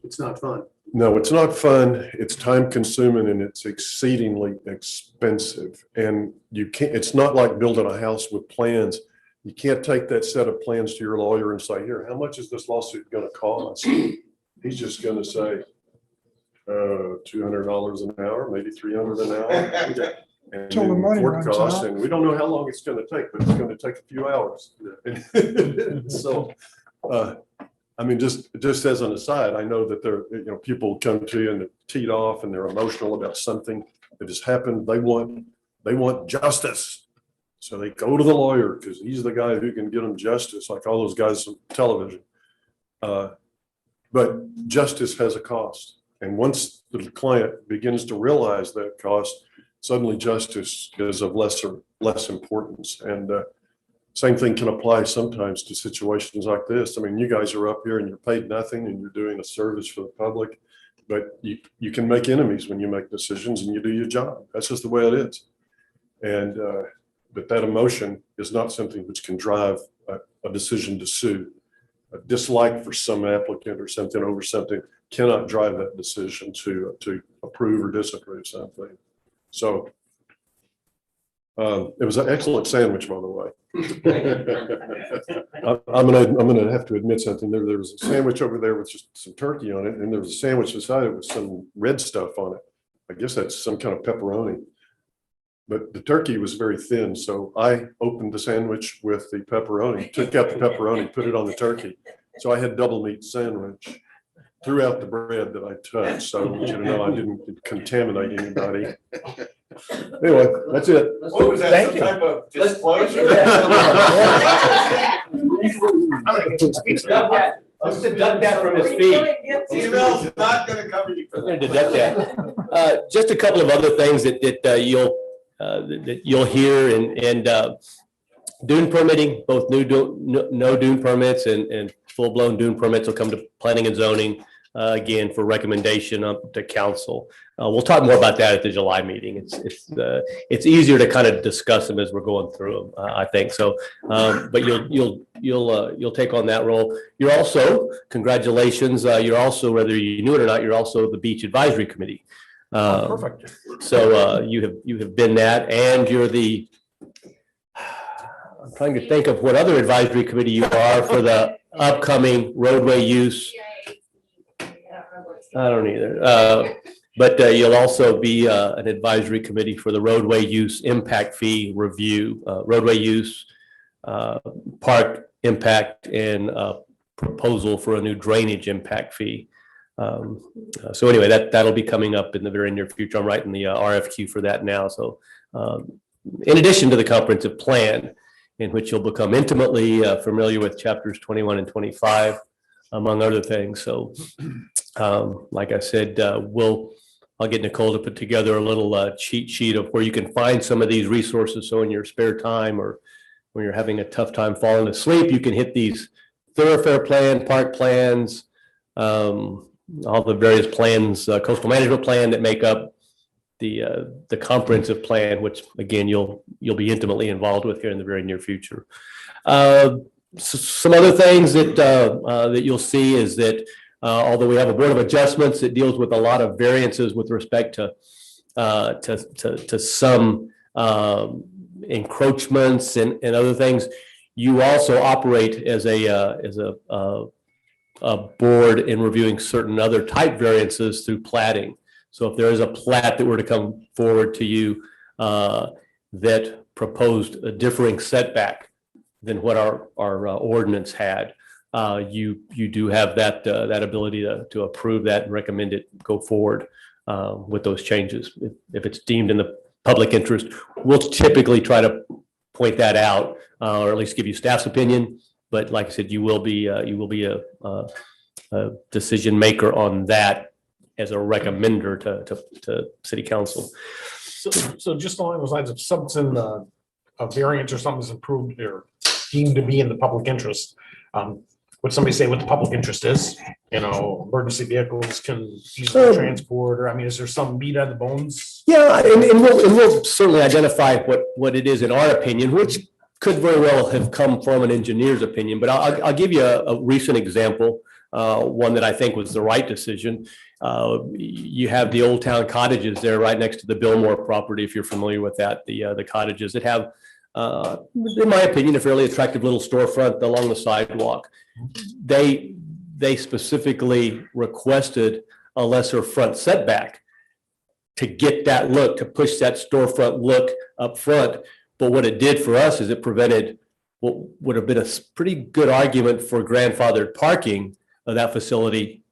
It's not fun. No, it's not fun. It's time consuming and it's exceedingly expensive. And it's not like building a house with plans. You can't take that set of plans to your lawyer and say, here, how much is this lawsuit going to cost? He's just going to say, $200 an hour, maybe $300 an hour. And Till the money court runs costs, out. and we don't know how long it's going to take, but it's going to take a few hours. So I mean, just as an aside, I know that there, people come to you and they're teed off and they're emotional about something that has happened. They want justice. So they go to the lawyer because he's the guy who can get them justice, like all those guys on television. But justice has a cost. And once the client begins to realize that cost, suddenly justice is of less importance. And same thing can apply sometimes to situations like this. I mean, you guys are up here and you're paid nothing and you're doing a service for the public, but you can make enemies when you make decisions and you do your job. That's just the way it is. And but that emotion is not something which can drive a decision to sue. A dislike for some applicant or something over something cannot drive that decision to approve or disapprove something. So it was an excellent sandwich, by the way. I'm gonna have to admit something. There was a sandwich over there with just some turkey on it, and there was a sandwich beside it with some red stuff on it. I guess that's some kind of pepperoni. But the turkey was very thin, so I opened the sandwich with the pepperoni, took out the pepperoni, put it on the turkey. So I had double meat sandwich throughout the bread that I touched. So I want you to know I didn't contaminate anybody. Anyway, that's it. What was that, Thank some you. type of disclosure? Let's deduct that from his fee. Email's not gonna cover you for We're that. gonna deduct that. Just a couple of other things that you'll hear and dune permitting, both no dune permits and full-blown dune permits will come to planning and zoning again for recommendation up to council. We'll talk more about that at the July meeting. It's easier to kind of discuss them as we're going through them, I think. So, but you'll take on that role. You're also, congratulations. You're also, whether you knew it or not, you're also the Beach Advisory Committee. Perfect. So you have been that, and you're the. I'm trying to think of what other advisory committee you are for the upcoming roadway use. I don't either. But you'll also be an advisory committee for the roadway use impact fee review, roadway use, park impact, and proposal for a new drainage impact fee. So anyway, that'll be coming up in the very near future. I'm writing the RFQ for that now. So in addition to the comprehensive plan, in which you'll become intimately familiar with chapters 21 and 25, among other things. So like I said, I'll get Nicole to put together a little cheat sheet of where you can find some of these resources. So in your spare time or when you're having a tough time falling asleep, you can hit these thoroughfare plan, park plans, all the various plans, coastal management plan that make up the comprehensive plan, which again, you'll be intimately involved with here in the very near future. Some other things that you'll see is that although we have a board of adjustments that deals with a lot of variances with respect to some encroachments and other things, you also operate as a board in reviewing certain other type variances through platting. So if there is a plat that were to come forward to you that proposed a differing setback than what our ordinance had, you do have that ability to approve that and recommend it go forward with those changes. If it's deemed in the public interest, we'll typically try to point that out or at least give you staff's opinion. But like I said, you will be a decision maker on that as a recommender to city council. So just along those lines, if something, a variance or something is approved or deemed to be in the public interest, would somebody say what the public interest is? Emergency vehicles can easily transport, or I mean, is there some meat on the bones? Yeah, and we'll certainly identify what it is in our opinion, which could very well have come from an engineer's opinion. But I'll give you a recent example, one that I think was the right decision. You have the Old Town cottages there right next to the Billmore property, if you're familiar with that, the cottages that have, in my opinion, a fairly attractive little storefront along the sidewalk. They specifically requested a lesser front setback to get that look, to push that storefront look up front. But what it did for us is it prevented what would have been a pretty good argument for grandfathered parking of that facility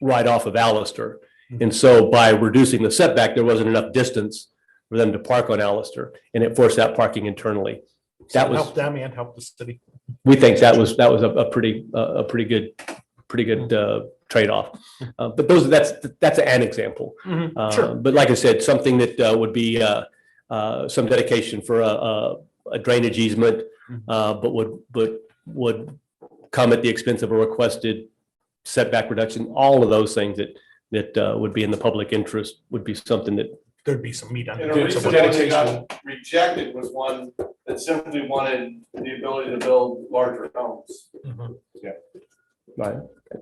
right off of Allister. And so by reducing the setback, there wasn't enough distance for them to park on Allister, and it forced that parking internally. That was, Help them and help the city. we think that was a pretty good trade-off. But that's an example. Sure. But like I said, something that would be some dedication for a drainage easement, but would come at the expense of a requested setback reduction. All of those things that would be in the public interest would be something that There'd be some meat on And it. a reason why they got rejected was one that simply wanted the ability to build larger homes. right.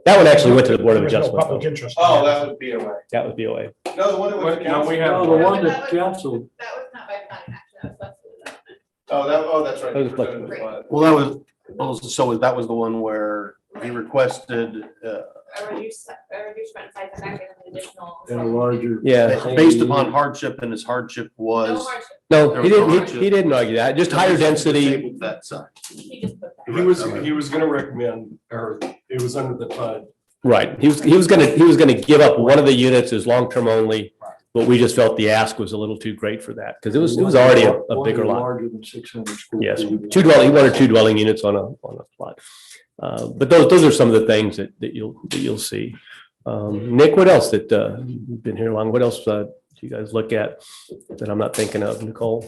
That one actually went to the Board of There was no Adjustment. public though. interest. Oh, that would be a way. That was BOA. No, the one that went to No, we council. have- The one That that was- canceled. That was not by planning action, that was left to the That's right. That was You presented the plan. Well, that was the one where he requested, a reduced front side setback and an additional. And a larger. Yeah. based upon hardship, and his hardship No was. hardship, No, he didn't argue that. Just higher density. Disabled That side. he just put that. He was gonna recommend, or it was under the PUD. Right. He was gonna give up one of the units as long-term only, but we just felt the ask was a little too great for that because it was already a bigger lot. Larger than 600 square. Yes, feet. one or two dwelling units on a plot. But those are some of the things that you'll see. Nick, what else that you've been here long? What else do you guys look at that I'm not thinking of? Nicole?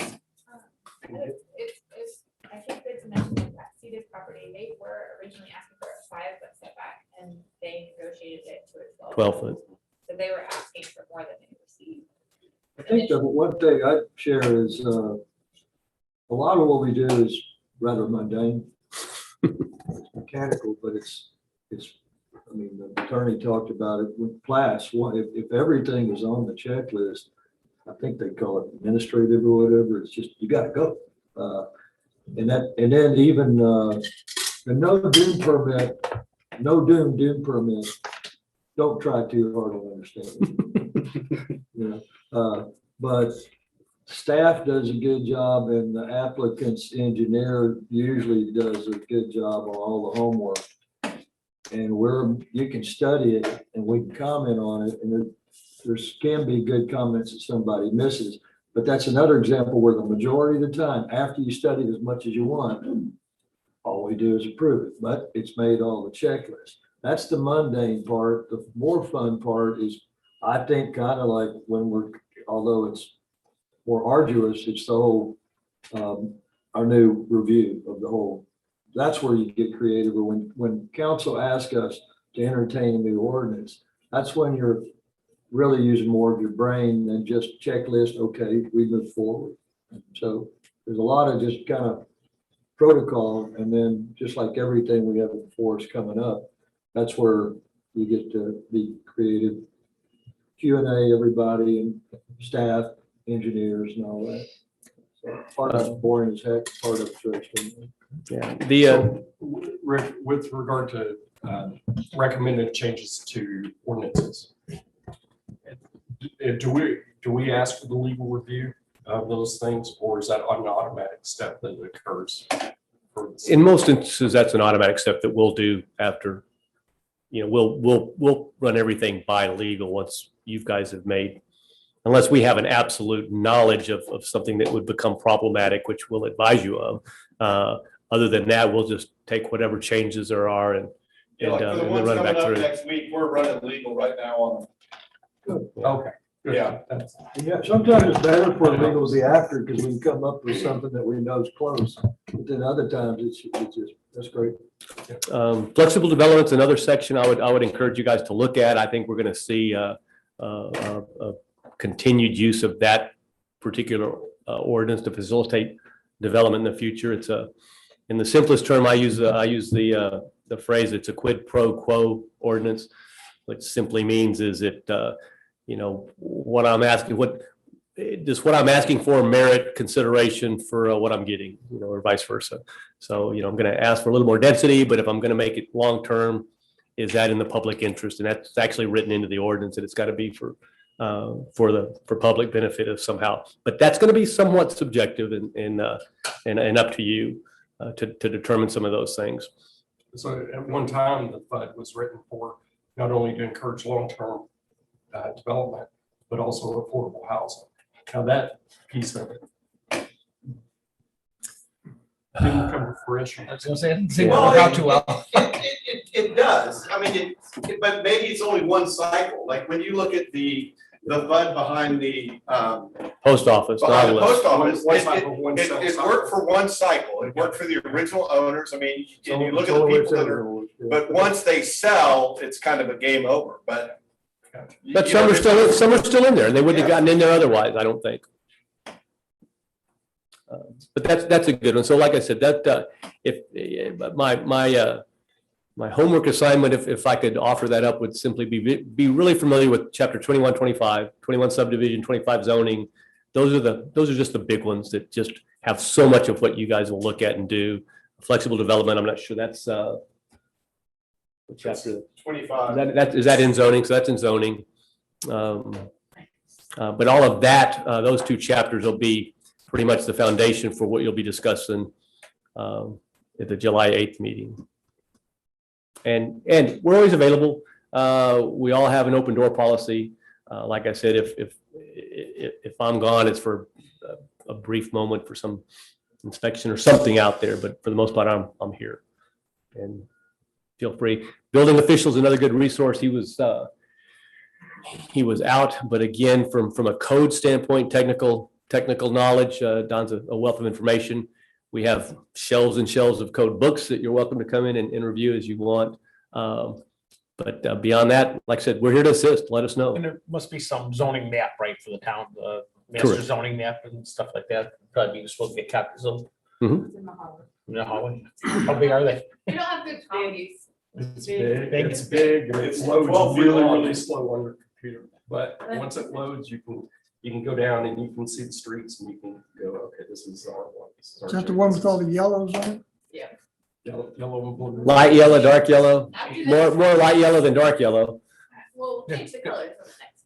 I think it's mentioned that Cedar property, they were originally asking for a 5-foot setback and they negotiated it to a 12 foot. So they were asking for more than they received. I think the one thing I'd share is, a lot of what we do is rather mundane. It's mechanical, but it's, I mean, the attorney talked about it with class. If everything is on the checklist, I think they call it administrative or whatever, it's just, you gotta go. And then even, the no doom permit, don't try too hard to understand it. You know, but staff does a good job and the applicant's engineer usually does a good job on all the homework. And you can study it and we can comment on it, and there can be good comments that somebody misses. But that's another example where the majority of the time, after you study as much as you want, all we do is approve it, but it's made all the checklist. That's the mundane part. The more fun part is, I think, kind of like when although it's more arduous, it's the whole, our new review of the whole. That's where you get creative, or when council asks us to entertain a new ordinance, that's when you're really using more of your brain than just checklist. Okay, we move forward. So there's a lot of just kind of protocol, and then just like everything we have before is coming up, that's where you get to be creative. Q&A, everybody, and staff, engineers, and all that. So part of it's boring as heck, part of it's interesting. Yeah. So, Rick, with regard to recommended changes to ordinances, do we ask for the legal review of those things, or is that an automatic step that occurs? In most instances, that's an automatic step that we'll do after, we'll run everything by legal once you guys have made, unless we have an absolute knowledge of something that would become problematic, which we'll advise you of. Other than that, we'll just take whatever changes there are and Like for the then ones run it back coming up through. next week, we're running legal right now on them. Okay. good. Yeah. That's- Yeah, sometimes it's better for legal to be after, because we can come up with something that we know is close. But then other times it's just, that's great. Flexible development's another section I would encourage you guys to look at. I think we're going to see a continued use of that particular ordinance to facilitate development in the future. It's in the simplest term, I use the phrase, it's a quid pro quo ordinance, which simply means is it, what I'm asking, does what I'm asking for merit consideration for what I'm getting, or vice versa. So, I'm going to ask for a little more density, but if I'm going to make it long-term, is that in the public interest? And that's actually written into the ordinance, and it's got to be for public benefit of somehow. But that's going to be somewhat subjective and up to you to determine some of those things. So at one time, the FUD was written for not only to encourage long-term development, but also affordable housing. Now that piece of it didn't come to fruition. I was gonna say, it didn't seem to Well, work out too well. It does. I mean, but maybe it's only one cycle. Like when you look at the FUD behind the, Post office. behind the novelist. post office, One cycle, one it cycle. worked for one cycle. It worked for the original owners. I mean, and you look at the people that are, but once they sell, it's kind of a game over, but. But you know, some are still in there, and they wouldn't have gotten in there otherwise, I don't think. But that's a good one. So like I said, that, my homework assignment, if I could offer that up, would simply be really familiar with chapter 21, 25, 21 subdivision, 25 zoning. Those are just the big ones that just have so much of what you guys will look at and do. Flexible development, I'm not sure that's, what chapter? 25. Is that in zoning? So that's in zoning. But all of that, those two chapters will be pretty much the foundation for what you'll be discussing at the July 8th meeting. And we're always available. We all have an open door policy. Like I said, if I'm gone, it's for a brief moment for some inspection or something out there. But for the most part, I'm here. And feel free. Building officials, another good resource. He was out, but again, from a code standpoint, technical knowledge, Don's a wealth of information. We have shelves and shelves of code books that you're welcome to come in and review as you want. But beyond that, like I said, we're here to assist. Let us know. And there must be some zoning map, right, for the town, master Correct. zoning map and stuff like that. Probably be supposed to get copies of Mhm. in the hallway. How big are they? We don't have good copies. It's big, and it loads 12 really, long. really slow on your computer. But once it loads, you can go down and you can see the streets and you can go, okay, this is our one. This Is that the one with all the yellows on it? Yellow and blue. Light yellow, dark yellow, After more this, light yellow than dark yellow. we'll change the colors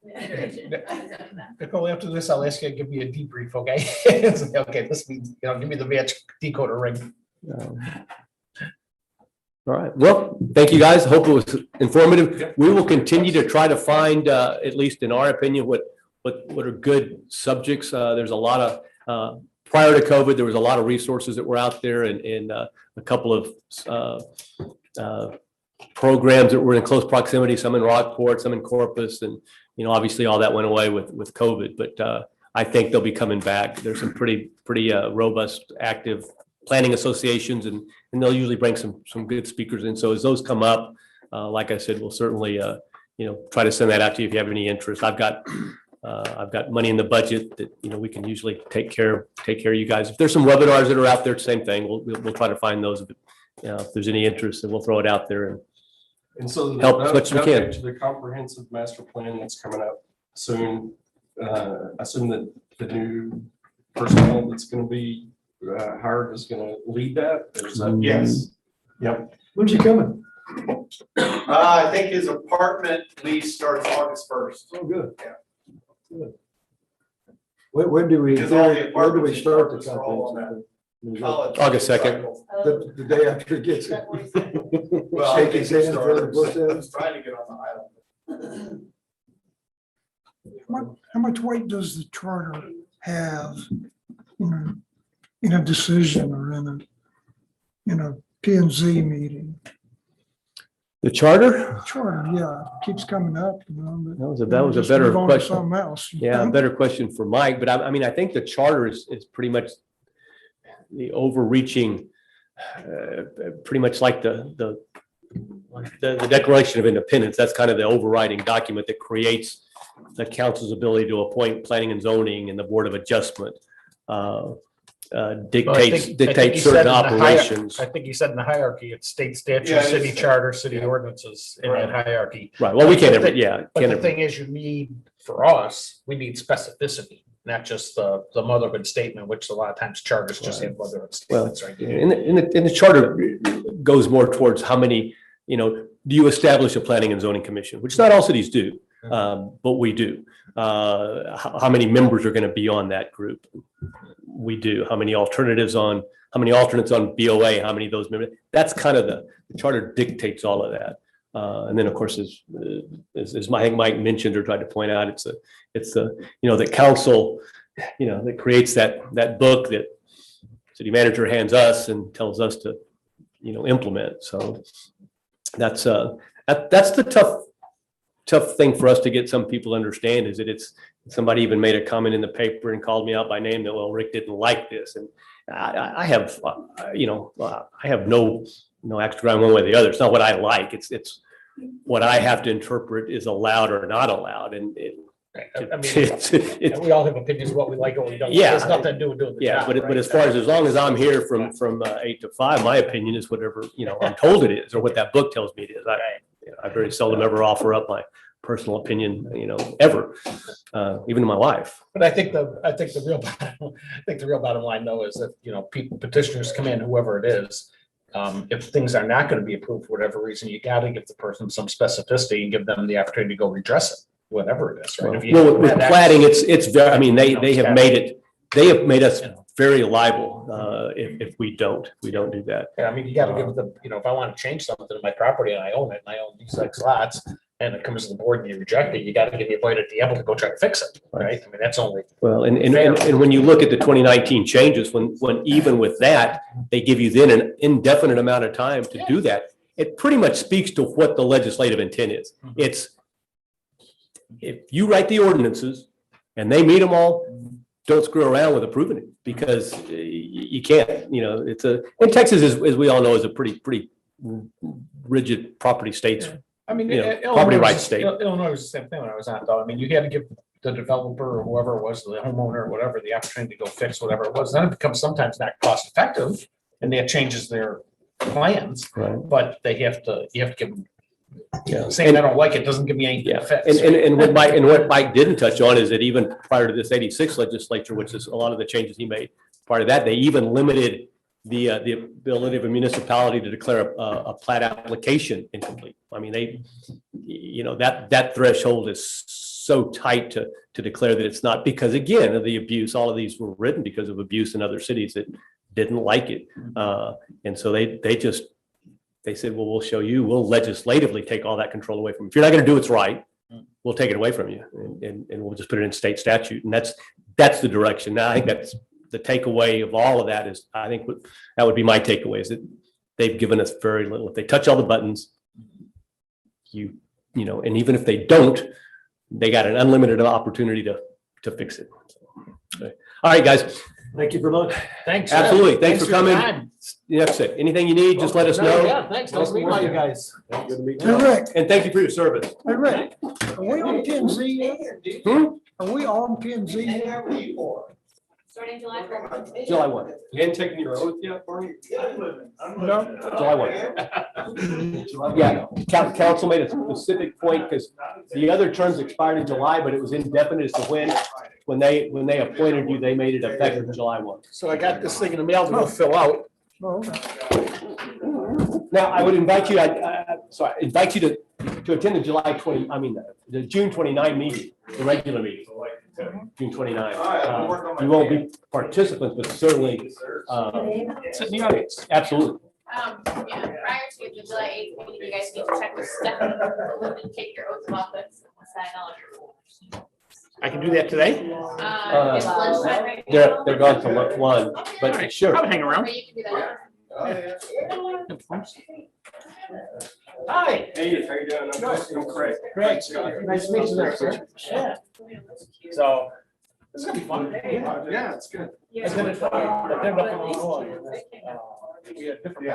for the next iteration. Nicole, after this, I'll ask you to give me a debrief, okay? Say, okay, this means, give me the match decoder ring. All right. Well, thank you guys. Hope it was informative. We will continue to try to find, at least in our opinion, what are good subjects. There's a lot of, prior to COVID, there was a lot of resources that were out there and a couple of programs that were in close proximity, some in Rockport, some in Corpus. And, obviously all that went away with COVID, but I think they'll be coming back. There's some pretty robust, active planning associations and they'll usually bring some good speakers in. So as those come up, like I said, we'll certainly, try to send that out to you if you have any interest. I've got money in the budget that, we can usually take care of you guys. If there's some webinars that are out there, same thing. We'll try to find those. If there's any interest, then we'll throw it out there And so help as much as we can. to the comprehensive master plan that's coming up soon. I assume that the new personnel that's going to be hired is going to lead that. Is that- Yes. Yep. When's he coming? I think his apartment lease starts August 1st. Oh, good. Yeah. Good. When do we Because all the start the apartments are all on comprehensive? Is it College August 2nd. cycle. The day after he gets it. Well, I Shake think his it hand for the book starts trying to get on the island. How much weight does the charter have in a decision or in a P and Z meeting? The charter? Charter, yeah, keeps coming up, but. That was a just better move on to question. Something else. Yeah, better question for Mike, but I mean, I think the charter is pretty much the overreaching, pretty much like the Declaration of Independence. That's kind of the overriding document that creates the council's ability to appoint planning and zoning and the Board of Adjustment. Dictates I think he said certain in the operations. I think you said in the hierarchy, it's state statute, Yeah, it city is. charter, city Yeah. ordinances in that hierarchy. Right, well, we can't ever, But yeah. But can't the ever- thing is, you need, for us, we need specificity, not just the motherhood statement, which a lot of times charters just have motherhood statements, right? In the charter goes more towards how many, do you establish a planning and zoning commission, which not all cities do, but we do. How many members are going to be on that group? We do. How many alternatives on how many alternates on BOA, how many of those members. That's kind of the charter dictates all of that. And then, of course, as Mike mentioned or tried to point out, it's the the council, that creates that book that city manager hands us and tells us to, implement. So that's the tough thing for us to get some people to understand, is that somebody even made a comment in the paper and called me out by name that, well, Rick didn't like this. And I have no axe to grind one way or the other. It's not what I like. It's what I have to interpret is allowed or not allowed. And we all have opinions of what we like or what we don't. Yeah. It's nothing to do with doing the job. But as far as long as I'm here from 8 to 5, my opinion is whatever, I'm told it is, or what that book tells me it is. I very seldom ever offer up my personal opinion, ever, even to my wife. But I think the real bottom line though is that, petitioners come in, whoever it is. If things are not going to be approved for whatever reason, you got to give the person some specificity and give them the opportunity to go redress it, whatever it is, right? Well, with plating, it's very, they have made us very liable, if we don't do that. Yeah, you got to give them, if I want to change something in my property and I own it and I own these X lots and it comes to the board and you reject it, you got to give me a bite at the apple to go try to fix it, right? That's only. Well, and when you look at the 2019 changes, when even with that, they give you then an indefinite amount of time to do that. It pretty much speaks to what the legislative intent is. It's, if you write the ordinances and they meet them all, don't screw around with approving it, because you can't, and Texas is, as we all know, is a pretty rigid property state. Property rights state. Illinois was the same thing when I was on, though. You had to give the developer or whoever it was, the homeowner or whatever, the opportunity to go fix whatever it was. Then it becomes sometimes not cost effective and that changes their plans, Right. But you have to give them. Yeah. Saying I don't like it doesn't give me anything to fix. And what Mike didn't touch on is that even prior to this 86 legislature, which is a lot of the changes he made, part of that, they even limited the ability of a municipality to declare a plat application incomplete. That threshold is so tight to declare that it's not, because again, of the abuse. All of these were written because of abuse in other cities that didn't like it. And so they said, well, we'll show you, we'll legislatively take all that control away from you. If you're not going to do what's right, we'll take it away from you, and we'll just put it in state statute. And that's the direction. Now, I think that's the takeaway of all of that is, I think that would be my takeaway, is that they've given us very little. If they touch all the buttons, and even if they don't, they got an unlimited opportunity to fix it. Okay. All right, guys. Thank you very much. Thanks. Absolutely. Thanks for coming. That's it. Anything you need, just let us know. Yeah, thanks. Nice to meet you guys. Good to meet Hey, you. Rick, And thank you for your service. hey, Rick, are we on P and Z yet? Are we on P and Z yet? Starting July 1st. July 1. You ain't taking your oath yet, Barney? No. July 1. Yeah, council made a specific point, because the other terms expired in July, but it was indefinite as to when they appointed you, they made it effective July 1. So I got this thing in the mail to go fill out. No. Now, I would invite you, invite you to attend the June 29 meeting, the regular meeting, June 29. You won't be participants, but certainly, sit in the audience. Absolutely. Prior to the July 8th meeting, you guys need to check with Stephanie and take your oath of office and sign all of your. I can do that today? It's lunchtime right now. They're gone to one, but sure. I'll hang around. Or you can do that. Hi. Hey, how you doing? I'm Craig. Great. Nice to meet you there, sir. Yeah. So this is gonna be fun. Yeah, it's good. I did it up in Illinois. We had different.